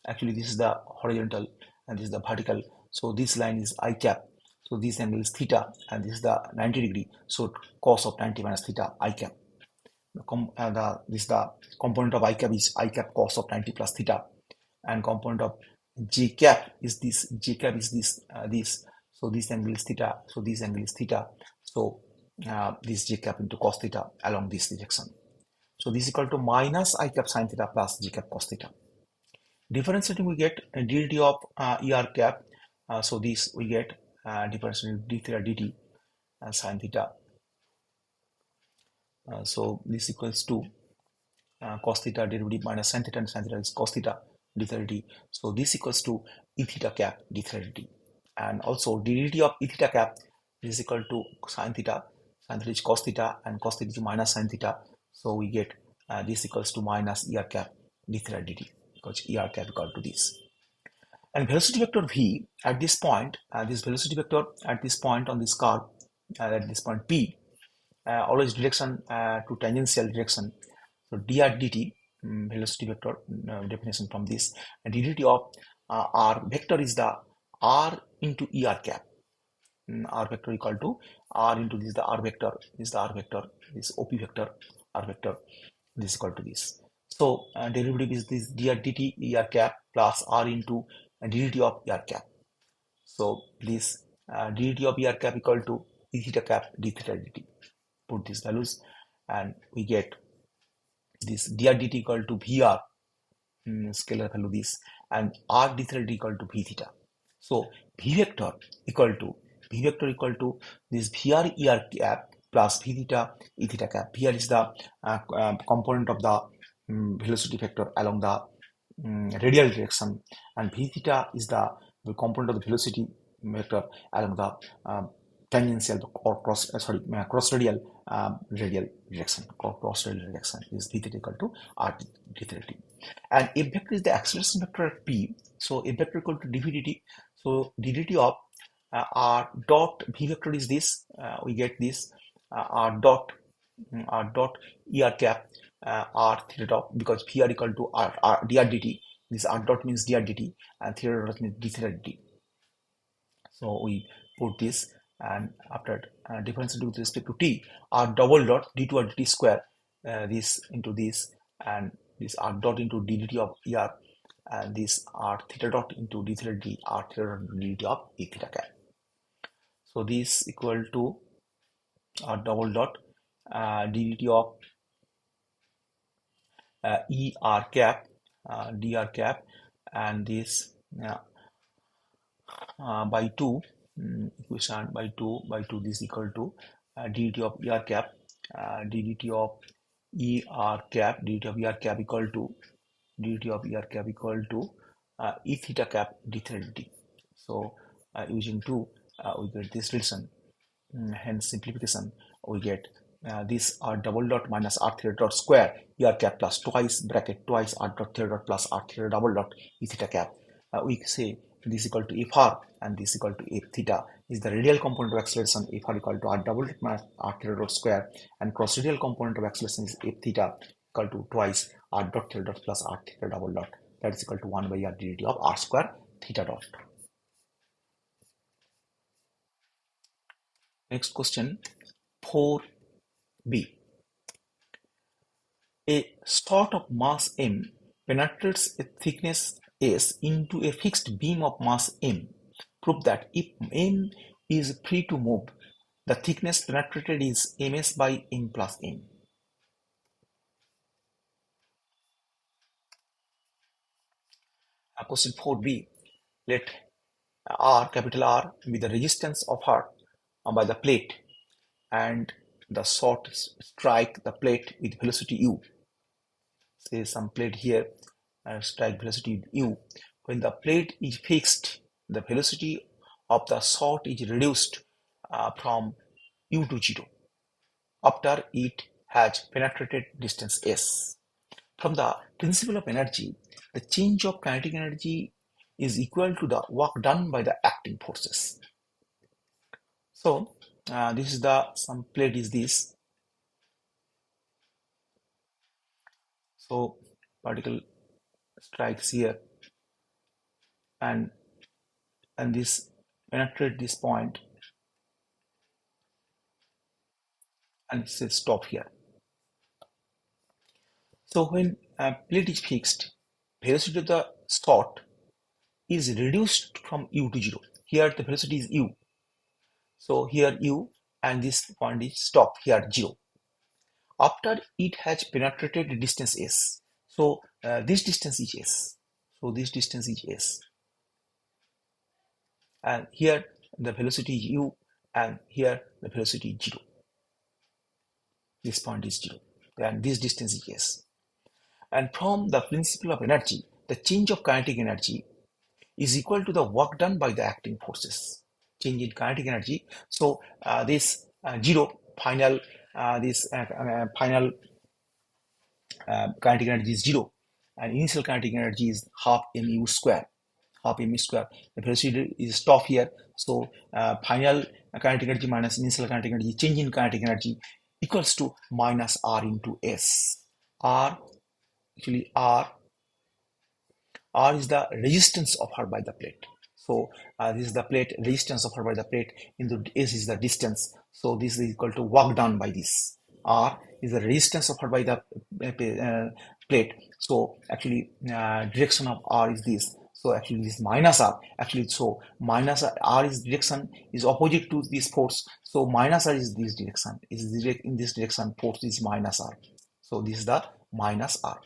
Actually this is the horizontal, and this is the vertical. So this line is I cap. So this angle is theta, and this is the 90 degree. So cos of 90 minus theta I cap. This is the component of I cap is I cap cos of 90 plus theta, and component of j cap is this, j cap is this, this. So this angle is theta, so this angle is theta. So this j cap into cos theta along this direction. So this is equal to minus I cap sin theta plus j cap cos theta. Differentiating, we get dt of Er cap. So this we get differentiating d theta dt sin theta. So this equals to cos theta derivative minus sin theta, and sin theta is cos theta d theta dt. So this equals to E theta cap d theta dt. And also dt of E theta cap is equal to sin theta is cos theta, and cos theta is minus sin theta. So we get this equals to minus Er cap d theta dt, because Er cap equal to this. And velocity vector v at this point, this velocity vector at this point on this curve, at this point P, always direction to tangential direction. So dr dt, velocity vector definition from this, and dt of r vector is the r into Er cap. r vector equal to r into this, the r vector, this is the r vector, this op vector, r vector, this is equal to this. So derivative is this dr dt er cap plus r into dt of er cap. So this dt of er cap equal to e theta cap d theta dt. Put these values and we get this dr dt equal to vr, scalar value this, and r d theta equal to v theta. So v vector equal to this vr er cap plus v theta e theta cap. Vr is the component of the velocity vector along the radial direction, and v theta is the component of the velocity vector along the tangential or cross radial radial direction. Cross radial direction is v theta equal to r d theta t. And f vector is the acceleration vector at p. So f vector equal to dv dt. So ddt of r dot v vector is this. We get this r dot er cap r theta dot, because vr equal to r dr dt. This r dot means dr dt and theta dot means d theta dt. So we put this, and after differentiating with respect to t, r double dot d2 or dt square, this into this, and this r dot into ddt of er, and this r theta dot into d theta d, r theta dot dt of e theta cap. So this equal to r double dot ddt of er cap dr cap, and this by 2, equation by 2 this equal to ddt of er cap ddt of er cap ddt of er cap equal to ddt of er cap equal to e theta cap d theta dt. So using 2 we get this relation, hence simplification we get this r double dot minus r theta dot square er cap plus twice bracket twice r dot theta dot plus r theta double dot e theta cap. We say this equal to fr and this equal to f theta is the radial component of acceleration. Fr equal to r double dot minus r theta dot square, and cross radial component of acceleration is f theta equal to twice r dot theta dot plus r theta double dot, that is equal to 1 by r dt of r square theta dot. Next question 4b. A slot of mass m penetrates a thickness S into a fixed beam of mass m. Prove that if m is free to move, the thickness penetrated is ms by m plus m. Question 4b. Let R, capital R, be the resistance offered by the plate, and the shot strike the plate with velocity u. Say some plate here and strike velocity u. When the plate is fixed, the velocity of the shot is reduced from u to 0 after it has penetrated distance s. From the principle of energy, the change of kinetic energy is equal to the work done by the acting forces. So this is the some plate is this. So particle strikes here, and this penetrate this point, and it says stop here. So when a plate is fixed, velocity of the shot is reduced from u to 0. Here the velocity is u. So here u, and this point is stop here 0. After it has penetrated the distance s. So this distance is s. So this distance is s. And here the velocity is u, and here the velocity is 0. This point is 0, and this distance is s. And from the principle of energy, the change of kinetic energy is equal to the work done by the acting forces. Change in kinetic energy. So this 0 final final kinetic energy is 0, and initial kinetic energy is half mu square. Half mu square. The velocity is stop here. So final kinetic energy minus initial kinetic energy, change in kinetic energy equals to minus r into s. R is the resistance offered by the plate. So this is the plate resistance offered by the plate into S is the distance. So this is equal to work done by this. R is the resistance offered by the plate. So actually direction of R is this. So actually this minus R. Actually so minus R is direction is opposite to this force. So minus R is this direction. Is direct in this direction. Force is minus R. So this is the minus R.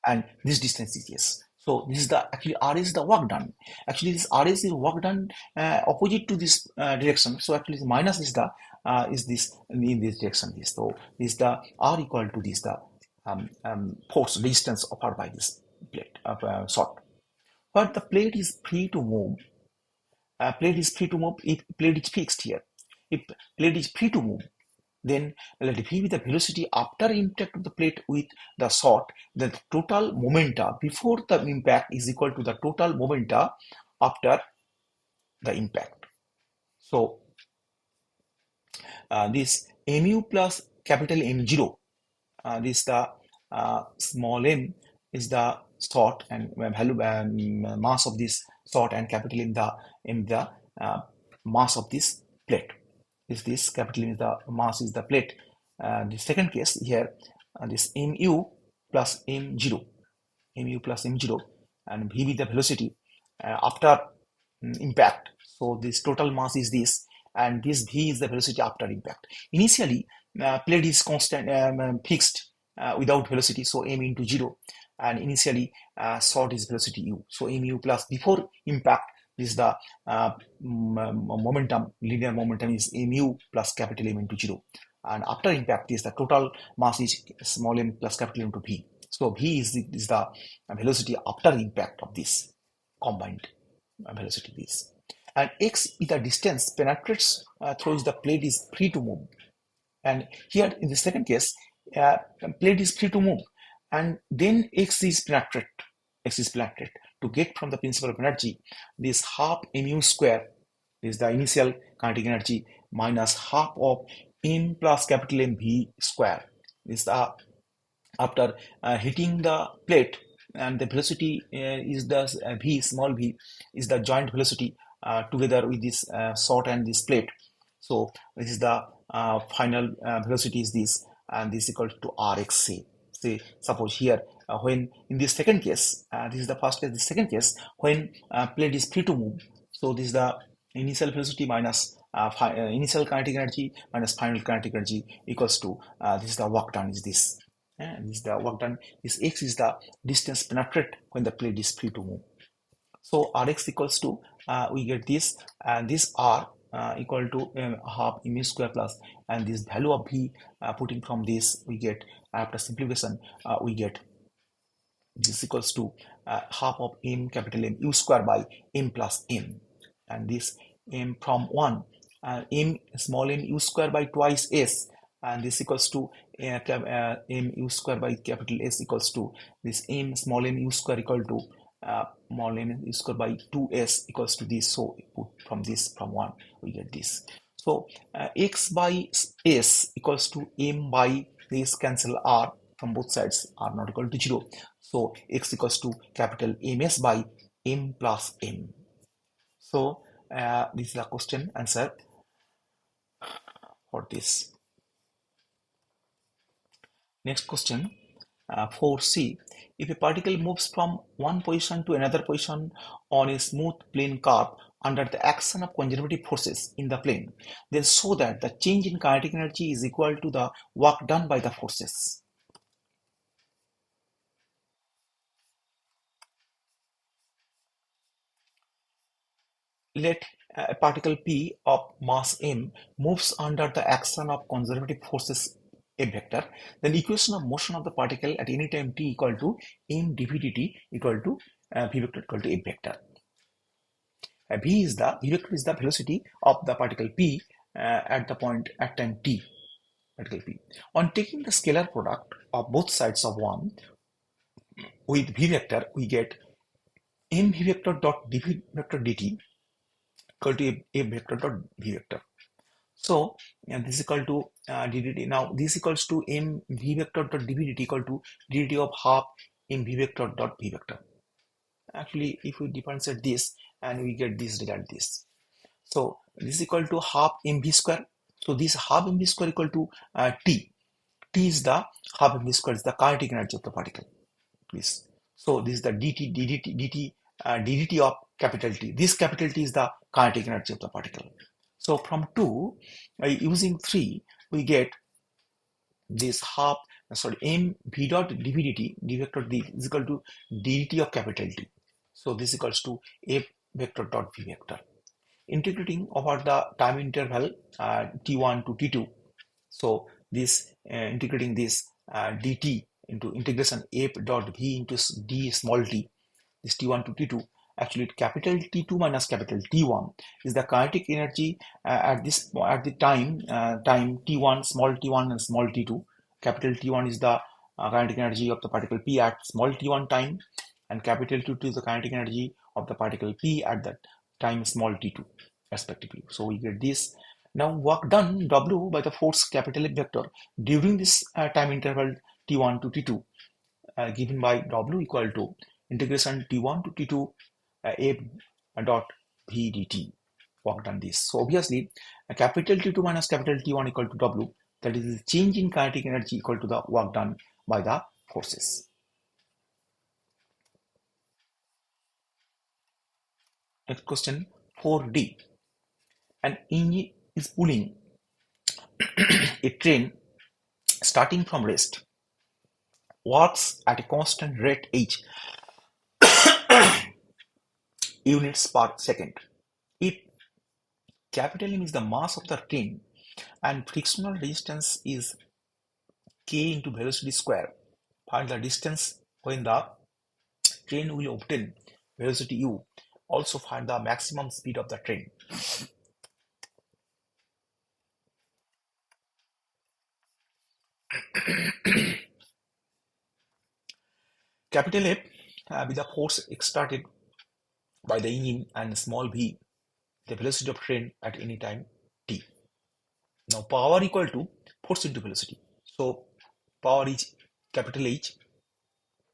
And this distance is S. So this is the actually R is the work done. Actually this R is the work done opposite to this direction. So actually the minus is this in this direction. This so this is the R equal to this the force resistance offered by this plate shot. But the plate is free to move. Plate is free to move if plate is fixed here. If plate is free to move, then let V be the velocity after impact of the plate with the shot. The total momenta before the impact is equal to the total momenta after the impact. So this mu plus capital M0, this the small m is the shot and value mass of this shot, and capital in the mass of this plate. Is this capital in the mass is the plate. The second case here, this mu plus m0, and v with the velocity after impact. So this total mass is this, and this v is the velocity after impact. Initially, plate is constant, fixed without velocity, so m into 0, and initially short is velocity u. So mu plus before impact. This is the momentum, linear momentum is mu plus capital M into 0. And after impact is the total mass is small m plus capital into v. So v is the velocity after impact of this combined velocity this. And x is the distance penetrates through the plate is free to move. And here in the second case, plate is free to move, and then x is penetrate. To get from the principle of energy, this half mu square is the initial kinetic energy minus half of m plus capital M v square. This is the after hitting the plate, and the velocity is the v, small v is the joint velocity together with this shot and this plate. So this is the final velocity is this, and this is equal to Rx. Say suppose here when in this second case, this is the first case, the second case when plate is free to move. So this is the initial velocity minus initial kinetic energy minus final kinetic energy equals to this is the work done is this. And this is the work done. This x is the distance penetrated when the plate is free to move. So Rx equals to we get this, and this R equal to half mu square plus, and this value of v putting from this we get after simplification we get this equals to half of m capital M u square by m plus m, and this m from 1 m small m u square by twice s, and this equals to m u square by capital S equals to this m small m u square equal to small m u square by 2s equals to this. So put from this from 1 we get this. So x by s equals to m by this, cancel r from both sides, r not equal to 0. So x equals to capital ms by m plus m. So this is the question answer for this. Next question, 4c. If a particle moves from one position to another position on a smooth plane curve under the action of conservative forces in the plane, then show that the change in kinetic energy is equal to the work done by the forces. Let a particle P of mass m moves under the action of conservative forces a vector, then the equation of motion of the particle at any time t equal to m dv dt equal to v vector equal to a vector. V vector is the velocity of the particle P at the point at time t, particle P. On taking the scalar product of both sides of one with v vector, we get m v vector dot dv vector dt equal to a vector dot v vector. So this is equal to ddt. Now this equals to m v vector dot dv dt equal to ddt of half m v vector dot v vector. actually if we differentiate this and we get this result, this. So this is equal to half mv square. So this half mv square equal to t. T is the half mv square is the kinetic energy of the particle. Please. So this is the ddt of capital T. This capital T is the kinetic energy of the particle. So from 2, using 3, we get this half, sorry, m v dot dv dt, d vector d is equal to dt of capital T. So this equals to f vector dot v vector. Integrating over the time interval t1 to t2. So this integrating this dt into integration f dot v into d small t, this t1 to t2, actually capital T2 minus capital T1 is the kinetic energy at the time t1, small t1 and small t2. Capital T1 is the kinetic energy of the particle p at small t1 time, and capital T2 is the kinetic energy of the particle p at that time small t2 respectively. So we get this. Now work done W by the force capital F vector during this time interval t1 to t2 given by W equal to integration t1 to t2 f dot v dt. Work done this. So obviously capital T2 minus capital T1 equal to W, that is the change in kinetic energy equal to the work done by the forces. Next question 4D. An engine is pulling a train starting from rest, works at a constant rate h units per second. If capital M is the mass of the train and frictional resistance is k into velocity square, find the distance when the train will obtain velocity u. Also find the maximum speed of the train. Capital F with the force exerted by the engine, and small v the velocity of train at any time t. Now power equal to force into velocity. So power is capital H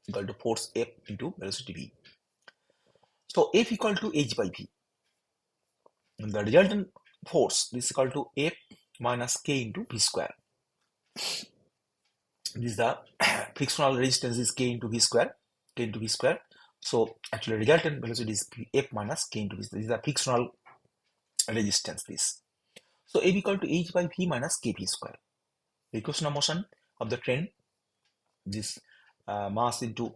equal to force F into velocity v. So F equal to h by v. And the resultant force is equal to F minus k into v square. This is the frictional resistance is k into v square, k into v square. So actually resultant velocity is F minus k into v. This is the frictional resistance. This. So F equal to h by v minus kv square. The equation of motion of the train, this mass into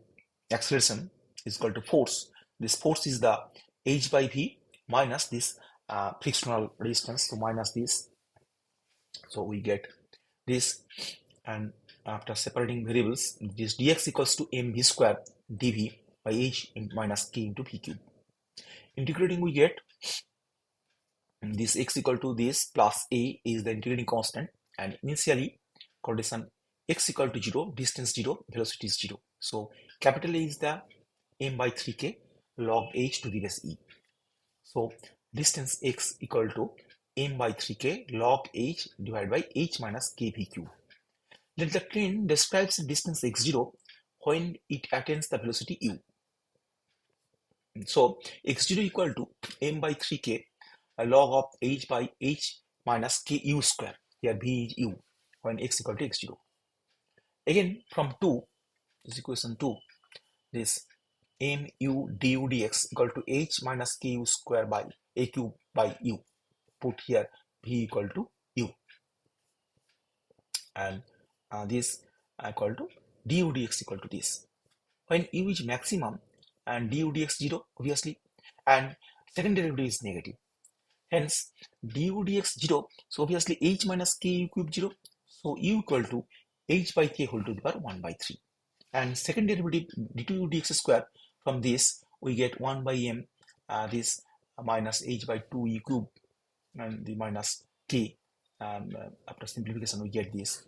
acceleration is equal to force. This force is the h by v minus this frictional resistance, so minus this. So we get this, and after separating variables, this dx equals to mv square dv by h minus k into v cube. Integrating, we get this x equal to this plus a is the integrating constant, and initially condition x equal to 0, distance 0, velocity is 0. So capital A is the m by 3k log h to the base e. So distance x equal to m by 3k log h divided by h minus kv cube. Let the train describes the distance x0 when it attains the velocity u. So x0 equal to m by 3k log of h by h minus k u square. Here v is u when x equal to x0. Again from 2, this equation 2, this mu du dx equal to h minus ku square by a cube by u. Put here v equal to u, and this equal to du dx equal to this. When u is maximum and du dx 0 obviously, and second derivative is negative, hence du dx 0, so obviously h minus ku cube 0, so u equal to h by k whole to the power 1 by 3, and second derivative d2 dx square, from this we get 1 by m this minus h by 2 e cube and the minus k, after simplification we get this,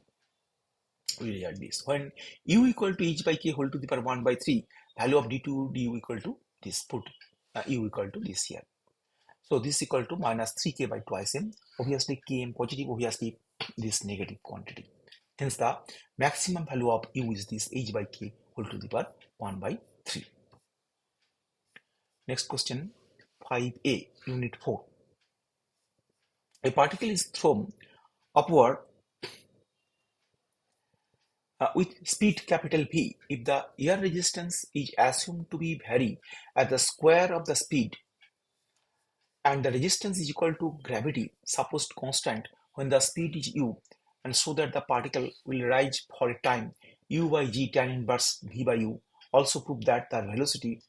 we get this. When u equal to h by k whole to the power 1 by 3, value of d2 du equal to this, put u equal to this here. So this equal to minus 3k by twice m, obviously km positive, obviously this negative quantity. Hence the maximum value of u is this h by k whole to the power 1 by 3. Next question, 5a, unit 4. A particle is thrown upward with speed capital V if the air resistance is assumed to be vary at the square of the speed and the resistance is equal to gravity supposed constant when the speed is u, and so that the particle will rise for a time u by g tan inverse v by u. Also prove that the velocity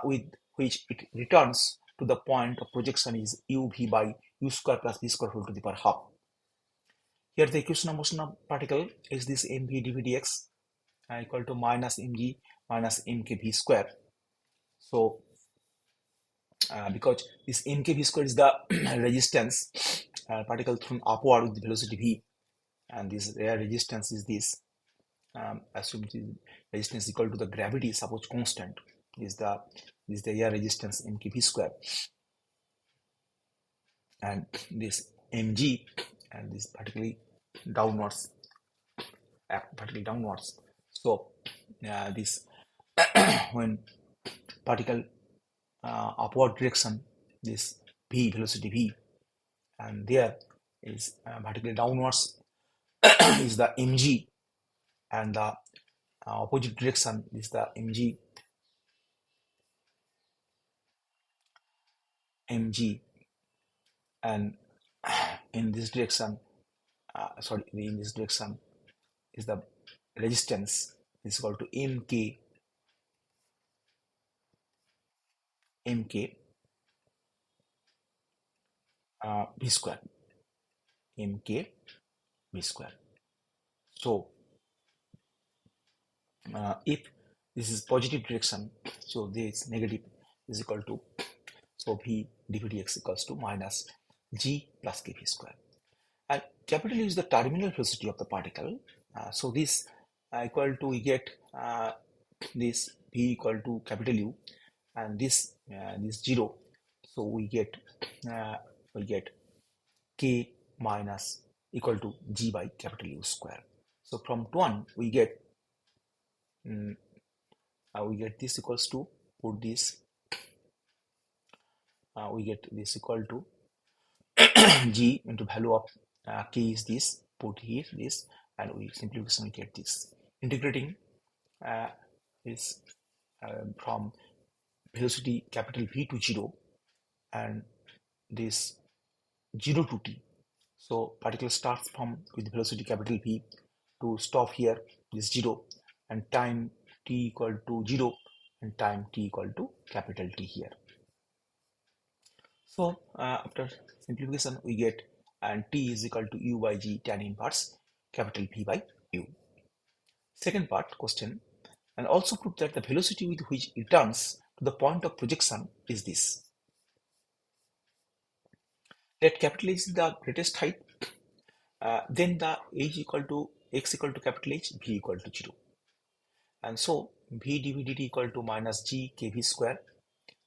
with which it returns to the point of projection is u v by u square plus v square whole to the power half. Here the equation of motion of particle is this mv dv dx equal to minus mg minus mkv square. So because this mkv square is the resistance particle thrown upward with the velocity v, and this air resistance is this assume resistance equal to the gravity suppose constant is the air resistance mkv square, and this mg and this particularly downwards so this when particle upward direction, this v velocity v, and there is particularly downwards is the mg, and the opposite direction is the mg and in this direction in this direction is the resistance is equal to mk v square mk v square. So if this is positive direction, so this negative is equal to, so v dv dx equals to minus g plus kv square, and capital U is the terminal velocity of the particle. So this equal to, we get this v equal to capital U, and this 0, so we get k minus equal to g by capital U square. So from 1 we get this equals to, put this we get this equal to g into value of k is this, put here this, and we simplification we get this. Integrating is from velocity capital V to 0 and this 0 to t. So particle starts from with velocity capital V to stop here this 0, and time t equal to 0 and time t equal to capital T here. So after simplification we get, and t is equal to u by g tan inverse capital V by u. Second part question, and also prove that the velocity with which it turns to the point of projection is this. Let capital H is the greatest height, then the h equal to x equal to capital H, v equal to 0. And so v dv dt equal to minus g kv square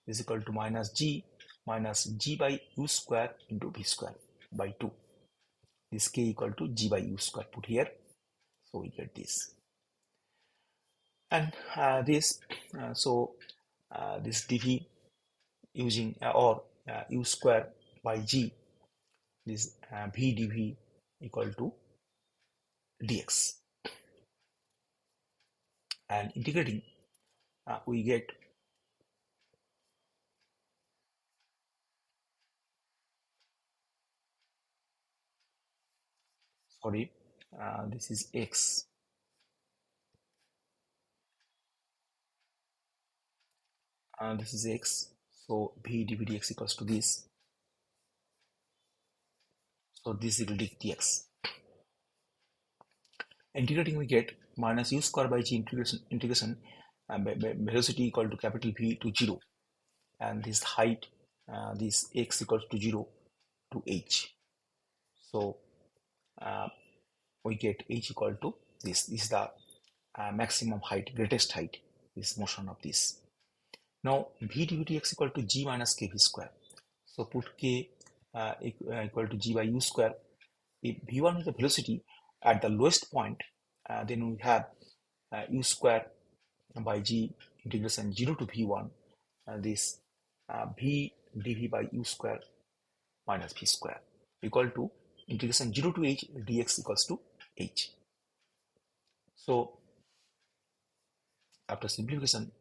is equal to minus g by u square into v square by 2. This k equal to g by u square, put here, so we get this. And this this dv using or u square by g, this v dv equal to dx, and integrating we get this is x, this is x, so v dv dx equals to this, so this is equal to dx. Integrating we get minus u square by g integration velocity equal to capital V to 0, and this height this x equals to 0 to h. So we get h equal to this. This is the maximum height, greatest height, this motion of this. Now v dv dx equal to g minus kv square. So put k equal to g by u square. If v1 is the velocity at the lowest point, then we have u square by g integration 0 to v1, this v dv by u square minus v square equal to integration 0 to h dx equals to h. So after simplification,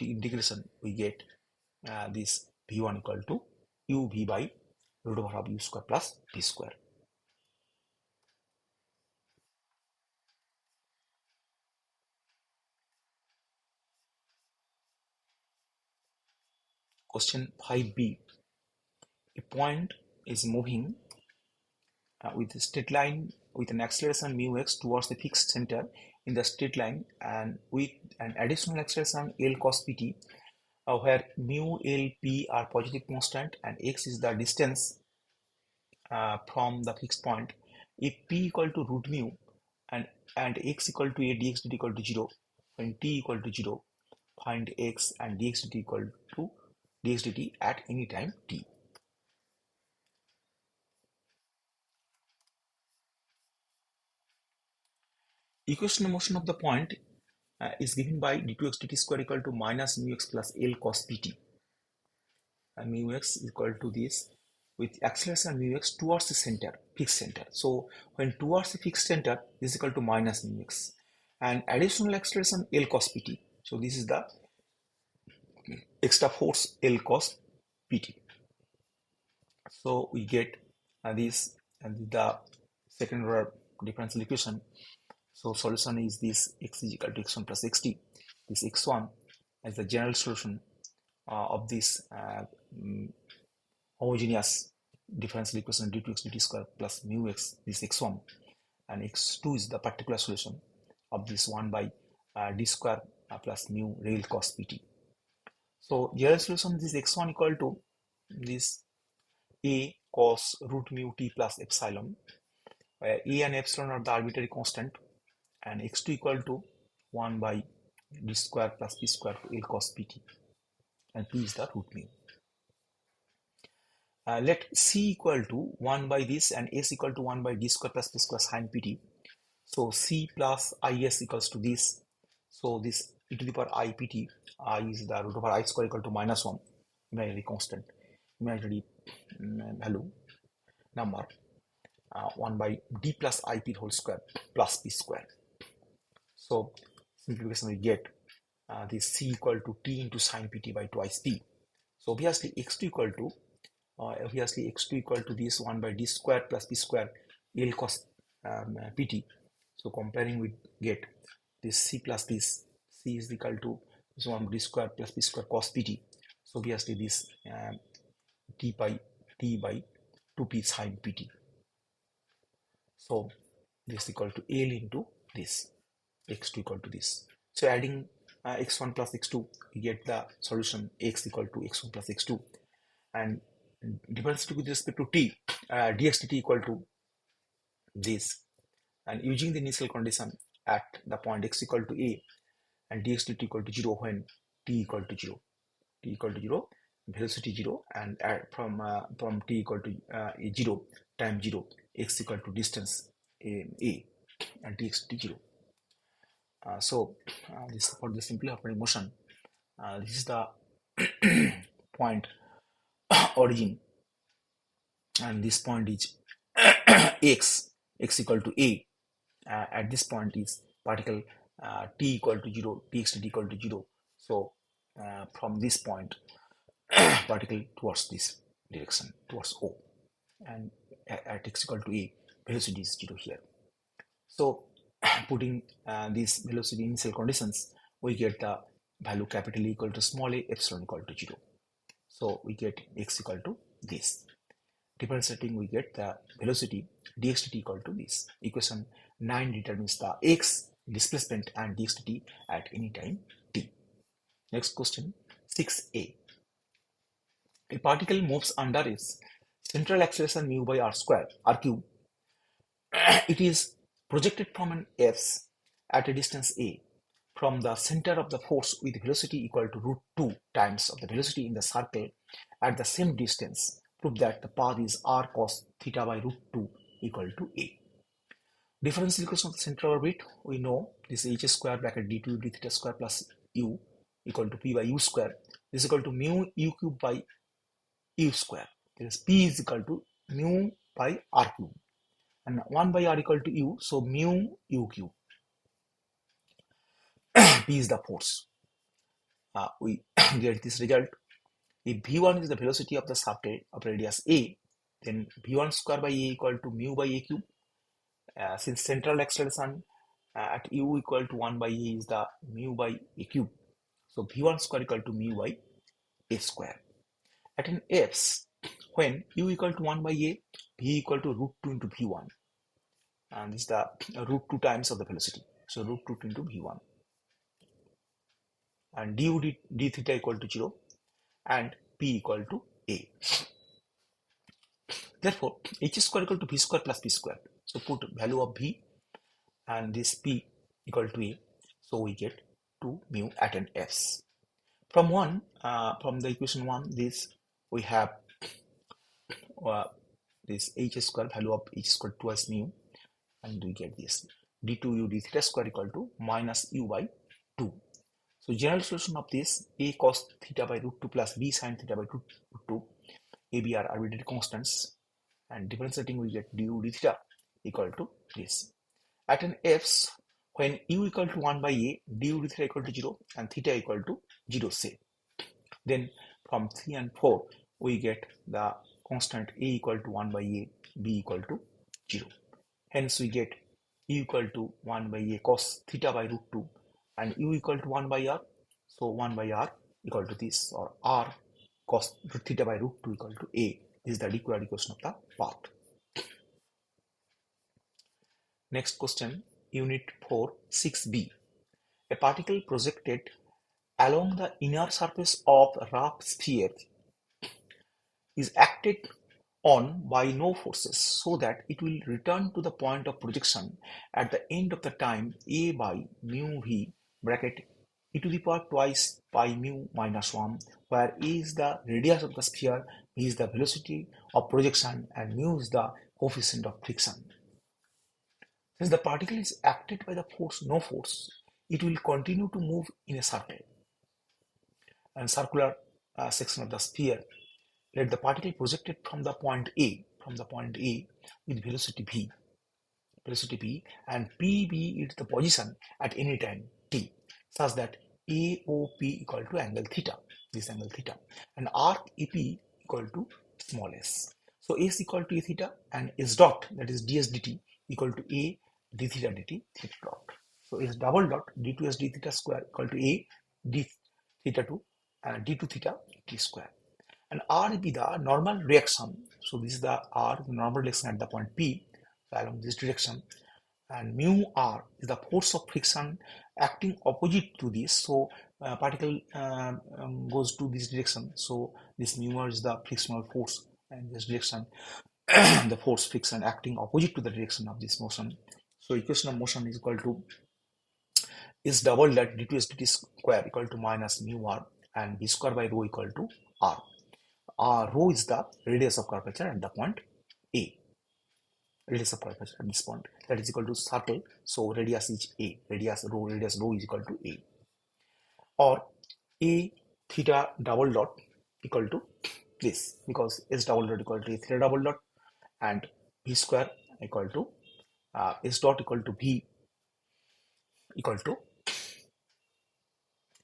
integration, we get this v1 equal to u v by root over half u square plus v square. Question 5b. A point is moving with a straight line with an acceleration mu x towards the fixed center in the straight line and with an additional acceleration L cos pt, where mu L p are positive constant and x is the distance from the fixed point. If p equal to root mu and x equal to a dx dt equal to 0, when t equal to 0, find x and dx dt equal to dx dt at any time t. Equation of motion of the point is given by d2x dt square equal to minus mu x plus L cos pt. And mu x is equal to this with acceleration mu x towards the center, fixed center. So when towards the fixed center, this is equal to minus mu x. And additional acceleration L cos pt. So this is the extra force L cos pt. So we get this and the second order differential equation. So solution is this x is equal to x1 plus xt. This x1 as the general solution of this homogeneous differential equation d2x dt square plus mu x, this x1, and x2 is the particular solution of this 1 by d square plus mu real cos pt. So general solution is this x1 equal to this a cos root mu t plus epsilon, where a and epsilon are the arbitrary constant, and x2 equal to 1 by d square plus p square to L cos pt, and p is the root mu. Let c equal to 1 by this and s equal to 1 by d square plus p square sin pt. So c plus is equals to this. So this e to the power I pt, I is the root over I square equal to minus 1, imaginary constant, imaginary value, number, 1 by d plus ip whole square plus p square. So simplification we get this c equal to t into sin pt by twice p. So obviously x2 equal to this 1 by d square plus p square L cos pt. So comparing we get this c plus this, c is equal to this 1 d square plus p square cos pt. So obviously this t by 2p sin pt. So this is equal to L into this, x2 equal to this. So adding x1 plus x2, we get the solution x equal to x1 plus x2, and differentiate with respect to t, dx dt equal to this, and using the initial condition at the point x equal to a and dx dt equal to 0 when t equal to 0, velocity 0, and from t equal to 0 time 0, x equal to distance a and dx dt 0. So this for the simply operating motion, this is the point origin, and this point is x equal to a. At this point is particle t equal to 0, dx dt equal to 0. So from this point, particle towards this direction, towards O, and at x equal to a, velocity is 0 here. So putting these velocity initial conditions, we get the value capital E equal to small a, epsilon equal to 0. So we get x equal to this. Differentiating, we get the velocity dx dt equal to this. Equation 9 determines the x displacement and dx dt at any time t. Next question, 6a. A particle moves under its central acceleration mu by r square, r cube. It is projected from an s at a distance a from the center of the force with velocity equal to root 2 times of the velocity in the circle at the same distance. Prove that the path is r cos theta by root 2 equal to a. Differential equation of the central orbit, we know this h square bracket d2 d theta square plus u equal to p by u square. This is equal to mu u cube by u square. That is P is equal to mu by r cube. And 1 by r equal to u, so mu u cube. P is the force. We get this result. If v1 is the velocity of the circle of radius a, then v1 square by a equal to mu by a cube. Since central acceleration at u equal to 1 by a is the mu by a cube, so v1 square equal to mu by a square. At an f's, when u equal to 1 by a, v equal to root 2 into v1, and this is the root 2 times of the velocity, so root 2 into v1, and du d theta equal to 0, and p equal to a. Therefore, h square equal to v square plus p square. So put value of v and this p equal to a. So we get 2 mu at an f's. From the equation 1, this we have this h square, value of h square twice mu, and we get this d2u d theta square equal to minus u by 2. So general solution of this, a cos theta by root 2 plus b sin theta by root 2, a, b are arbitrary constants, and differentiating we get du d theta equal to this. At an f's, when u equal to 1 by a, du d theta equal to 0 and theta equal to 0 say. Then from 3 and 4, we get the constant a equal to 1 by a, b equal to 0. Hence we get u equal to 1 by a cos theta by root 2 and u equal to 1 by r. So 1 by r equal to this, or r cos theta by root 2 equal to a. This is the required equation of the path. Next question, unit 4, 6b. A particle projected along the inner surface of a rough sphere is acted on by no forces, so that it will return to the point of projection at the end of the time a by mu v bracket e to the power twice pi mu minus 1, where a is the radius of the sphere, v is the velocity of projection, and mu is the coefficient of friction. Since the particle is acted by the force no force, it will continue to move in a circle and circular section of the sphere. Let the particle projected from the point A with velocity v, and p be its the position at any time t, such that AOP equal to angle theta, this angle theta, and arc EP equal to small s. So s equal to a theta, and s dot, that is ds dt, equal to a d theta dt theta dot. So s double dot d2s d theta square equal to a d theta 2 and d2 theta t square. And r be the normal reaction. So this is the r, the normal reaction at the point P, so along this direction. And mu r is the force of friction acting opposite to this. So particle goes to this direction. So this mu r is the frictional force in this direction. The force friction acting opposite to the direction of this motion. So equation of motion is equal to is double that d2s dt square equal to minus mu r, and v square by rho equal to r. Rho is the radius of curvature at the point A. Radius of curvature at this point, that is equal to circle. So radius is A. Radius rho is equal to A. Or A theta double dot equal to this, because S double dot equal to A theta double dot, and V square equal to S dot equal to V equal to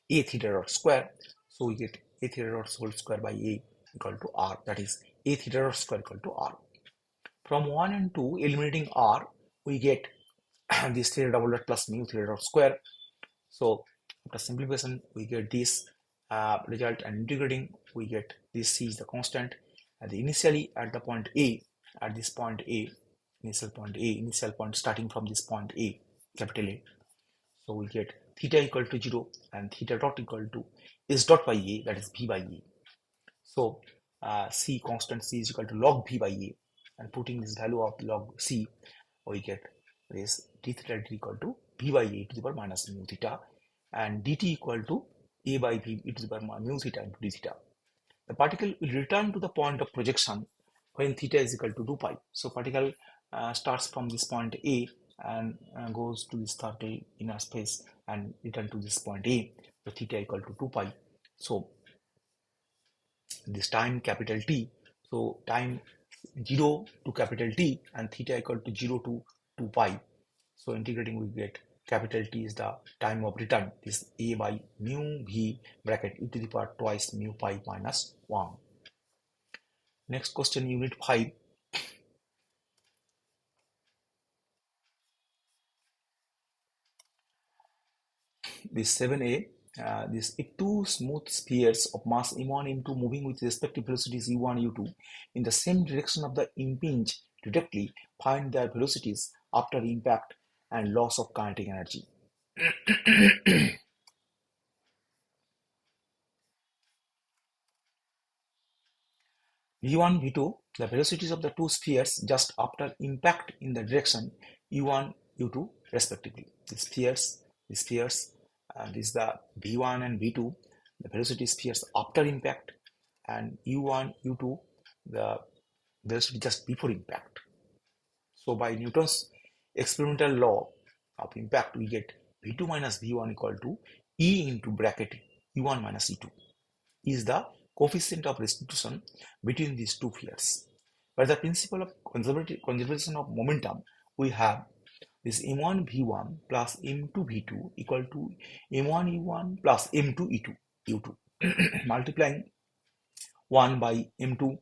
A theta dot square. So we get A theta dot whole square by A equal to r, that is a theta dot square equal to r. From 1 and 2, eliminating r, we get this theta double dot plus mu theta dot square. So after simplification, we get this result, and integrating, we get this c is the constant. And initially at the point A, at this point A, initial point starting from this point A, capital A. So we get theta equal to 0 and theta dot equal to s dot by A, that is v by A. So c constant c is equal to log v by a, and putting this value of log c, we get this d theta dt equal to v by a to the power minus mu theta, and dt equal to a by v e to the power mu theta into d theta. The particle will return to the point of projection when theta is equal to 2 pi. So particle starts from this point A and goes to this circle inner space and return to this point A. So theta equal to 2 pi. So this time capital T. So time 0 to capital T and theta equal to 0 to 2 pi. So integrating we get capital T is the time of return. This A by mu V bracket e to the power twice mu pi minus 1. Next question, unit 5. This 7a, this if two smooth spheres of mass m1, m2 moving with respective velocities u1, u2 in the same direction of the impinge directly, find their velocities after impact and loss of kinetic energy. v1, v2, the velocities of the two spheres just after impact in the direction u1, u2 respectively. The spheres, this is the v1 and v2, the velocity spheres after impact, and u1, u2, the velocity just before impact. So by Newton's experimental law of impact, we get v2 minus v1 equal to e into bracket u1 minus e2 is the coefficient of restitution between these two spheres. By the principle of conservation of momentum, we have this m1 v1 plus m2 v2 equal to m1 u1 plus m2 u2 multiplying 1 by m2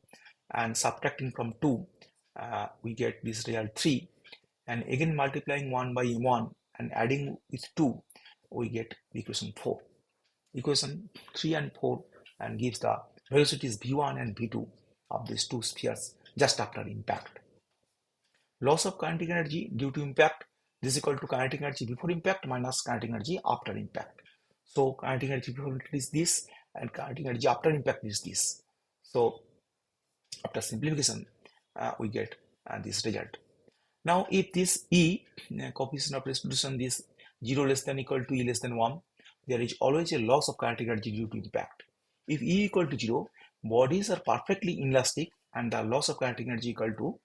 and subtracting from 2, we get this real 3, and again multiplying 1 by m1 and adding with 2, we get equation 4. Equation 3 and 4 and gives the velocities v1 and v2 of these two spheres just after impact. Loss of kinetic energy due to impact, this is equal to kinetic energy before impact minus kinetic energy after impact. So kinetic energy before impact is this and kinetic energy after impact is this. So after simplification, we get this result. Now if this E, coefficient of restitution, this 0 less than equal to E less than 1, there is always a loss of kinetic energy due to impact. If E equal to 0, bodies are perfectly inelastic and the loss of kinetic energy equal to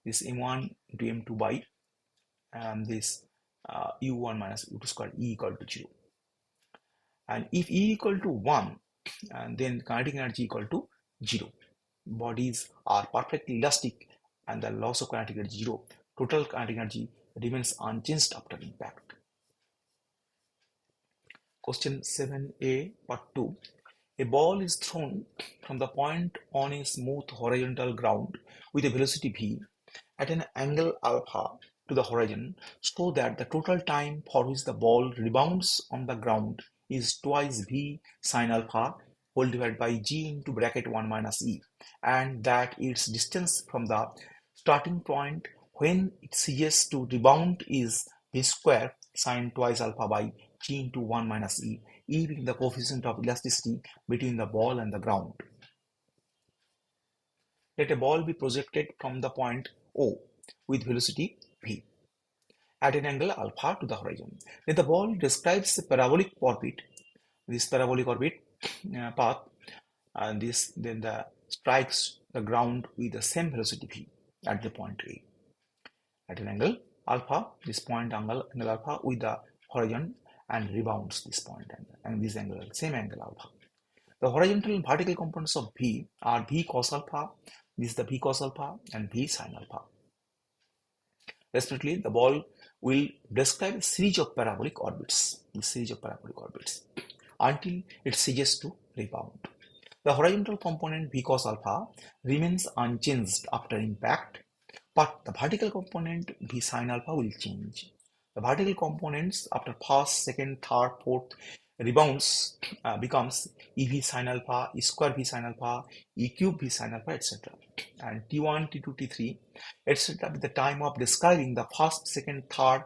this m1 into m2 by this u1 minus u2 square E equal to 0. And if E equal to 1, and then kinetic energy equal to 0. Bodies are perfectly elastic and the loss of kinetic energy 0. Total kinetic energy remains unchanged after impact. Question 7a part 2. A ball is thrown from the point on a smooth horizontal ground with a velocity v at an angle alpha to the horizon so that the total time for which the ball rebounds on the ground is twice v sine alpha whole divided by g into bracket 1 minus e, and that its distance from the starting point when it ceases to rebound is v square sine twice alpha by g into 1 minus e, e being the coefficient of elasticity between the ball and the ground. Let a ball be projected from the point O with velocity v at an angle alpha to the horizon. Then the ball describes a parabolic orbit, this parabolic orbit path, and this then the strikes the ground with the same velocity v at the point A at an angle alpha, this point angle alpha with the horizon, and rebounds this point angle and this angle, same angle alpha. The horizontal and vertical components of v are v cos alpha, this is the v cos alpha, and v sin alpha. Respectively, the ball will describe a series of parabolic orbits, until it ceases to rebound. The horizontal component v cos alpha remains unchanged after impact, but the vertical component v sin alpha will change. The vertical components after first, second, third, fourth rebounds becomes ev sin alpha, e square v sin alpha, e cube v sin alpha, etc. And t1, t2, t3, etc. with the time of describing the first, second, third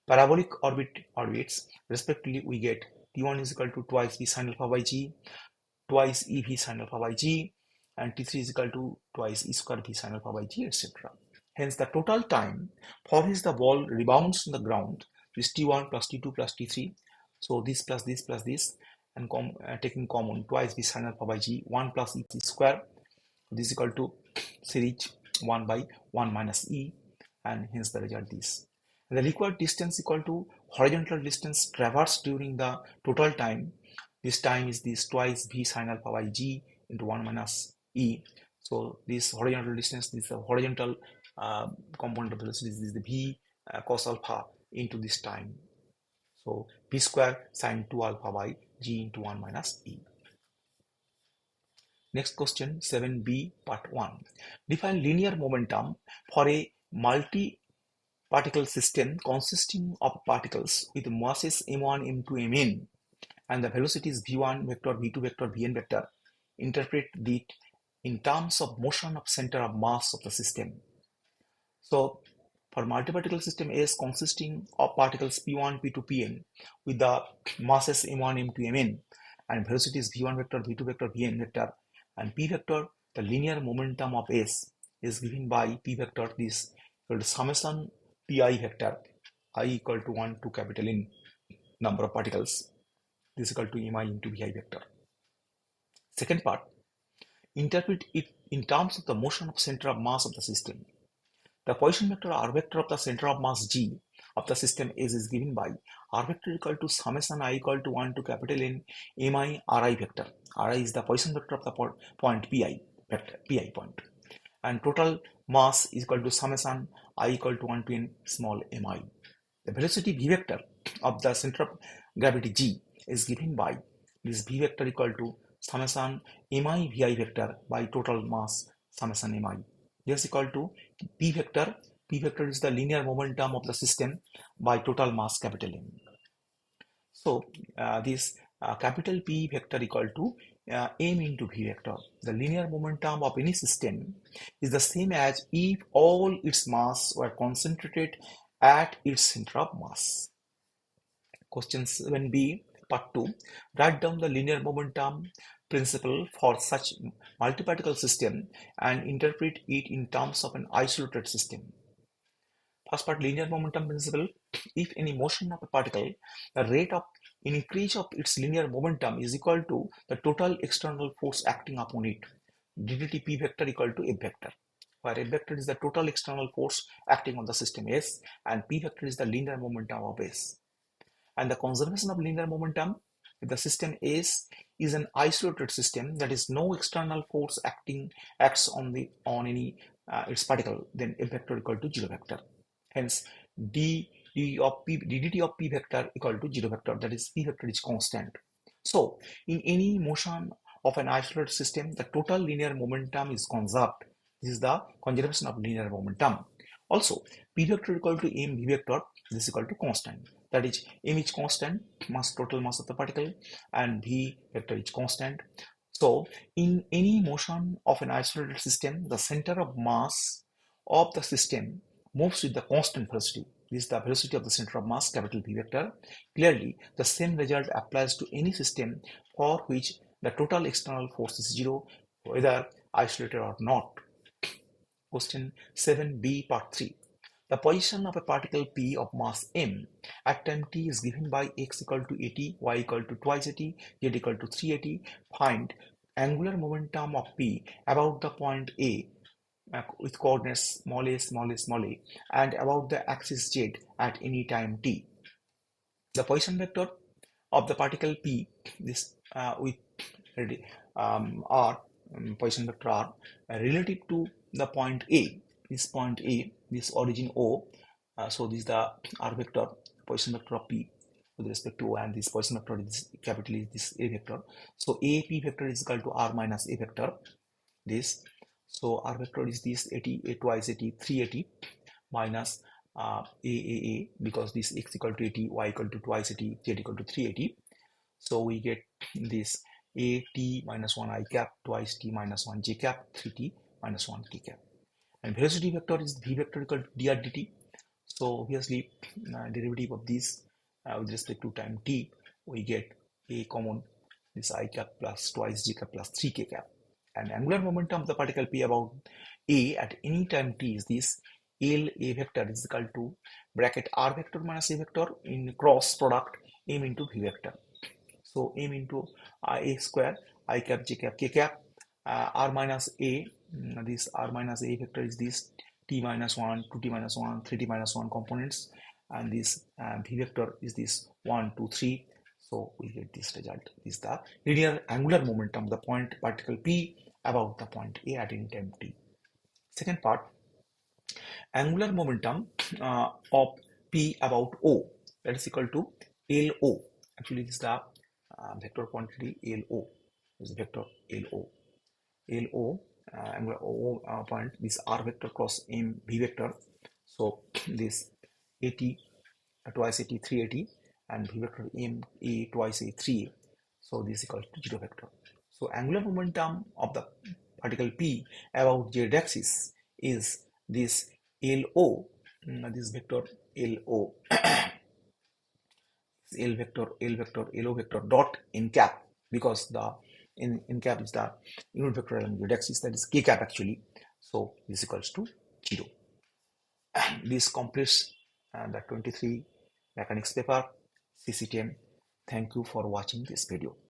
parabolic orbits, respectively, we get t1 is equal to twice v sin alpha by g, twice ev sin alpha by g, and t3 is equal to twice e square v sin alpha by g, etc. Hence, the total time for which the ball rebounds on the ground is t1 plus t2 plus t3. So this plus this plus this, and taking common twice v sin alpha by g, 1 plus e square. This is equal to series 1 by 1 minus e, and hence the result is. And the required distance equal to horizontal distance traversed during the total time. This time is this twice v sin alpha by g into 1 minus E. So this horizontal distance, this horizontal component of velocity is the V cos alpha into this time. So V square sine 2 alpha by G into 1 minus E. Next question, 7b part 1. Define linear momentum for a multi-particle system consisting of particles with masses m1, m2, mn and the velocities v1 vector, v2 vector, vn vector. Interpret it in terms of motion of center of mass of the system. So for multi-particle system S consisting of particles p1, p2, pn with the masses m1, m2, mn and velocities v1 vector, v2 vector, vn vector and p vector, the linear momentum of S is given by p vector this equal to summation pi vector I equal to 1 to capital N number of particles. This is equal to mi into vi vector. Second part, interpret it in terms of the motion of center of mass of the system. The position vector r vector of the center of mass G of the system S is given by r vector equal to summation I equal to 1 to capital N mi ri vector. Ri is the position vector of the point pi vector, pi point. And total mass is equal to summation I equal to 1 to n small mi. The velocity v vector of the center of gravity G is given by this v vector equal to summation mi vi vector by total mass summation mi. This is equal to p vector. P vector is the linear momentum of the system by total mass capital M. So this capital P vector equal to m into v vector. The linear momentum of any system is the same as if all its mass were concentrated at its center of mass. Question 7b part 2. Write down the linear momentum principle for such multi-particle system and interpret it in terms of an isolated system. First part, linear momentum principle. If any motion of a particle, the rate of increase of its linear momentum is equal to the total external force acting upon it. ddt p vector equal to f vector, where f vector is the total external force acting on the system S and p vector is the linear momentum of S. And the conservation of linear momentum, if the system S is an isolated system, that is no external force acts on any its particle, then f vector equal to 0 vector. Hence ddt of p vector equal to 0 vector, that is p vector is constant. So in any motion of an isolated system, the total linear momentum is conserved. This is the conservation of linear momentum. Also, p vector equal to m v vector, this is equal to constant. That is, m is constant, total mass of the particle, and v vector is constant. So in any motion of an isolated system, the center of mass of the system moves with the constant velocity. This is the velocity of the center of mass, capital V vector. Clearly, the same result applies to any system for which the total external force is 0, whether isolated or not. Question 7b part 3. The position of a particle P of mass m at time t is given by x equal to 80, y equal to twice 80, z equal to 380. Find angular momentum of P about the point A with coordinates small a, small a, small a, and about the axis z at any time t. The position vector of the particle P, this with r, position vector r, relative to the point A, this point A, this origin O. So this is the r vector, position vector of P with respect to O, and this position vector is capital is this A vector. So A P vector is equal to r minus A vector. This. So r vector is this 80, a twice 80, 380 minus a, because this x equal to 80, y equal to twice 80, z equal to 380. So we get this a t minus 1 I cap twice t minus 1 j cap 3t minus 1 k cap. And velocity vector is v vector equal to dr dt. So obviously derivative of this with respect to time t, we get a common this I cap plus twice j cap plus 3k cap. And angular momentum of the particle P about A at any time t is this L A vector is equal to bracket r vector minus a vector in cross product m into v vector. So m into a square I cap j cap k cap r minus a, this r minus a vector is this t minus 1, 2t minus 1, 3t minus 1 components, and this v vector is this 1, 2, 3. So we get this result. This is the linear angular momentum of the point particle P about the point A at any time t. Second part, angular momentum of P about O, that is equal to LO. Actually, this is the vector quantity LO. This is vector LO. LO, angular O point, this R vector cross M V vector. So this AT twice AT 3AT and V vector M A twice A 3A. So this is equal to 0 vector. So angular momentum of the particle P about Z axis is this LO, this vector LO, LO vector dot n cap, because the n cap is the unit vector along Z axis, that is k cap actually. So this equals to 0. This completes the 23 mechanics paper CCTM. Thank you for watching this video.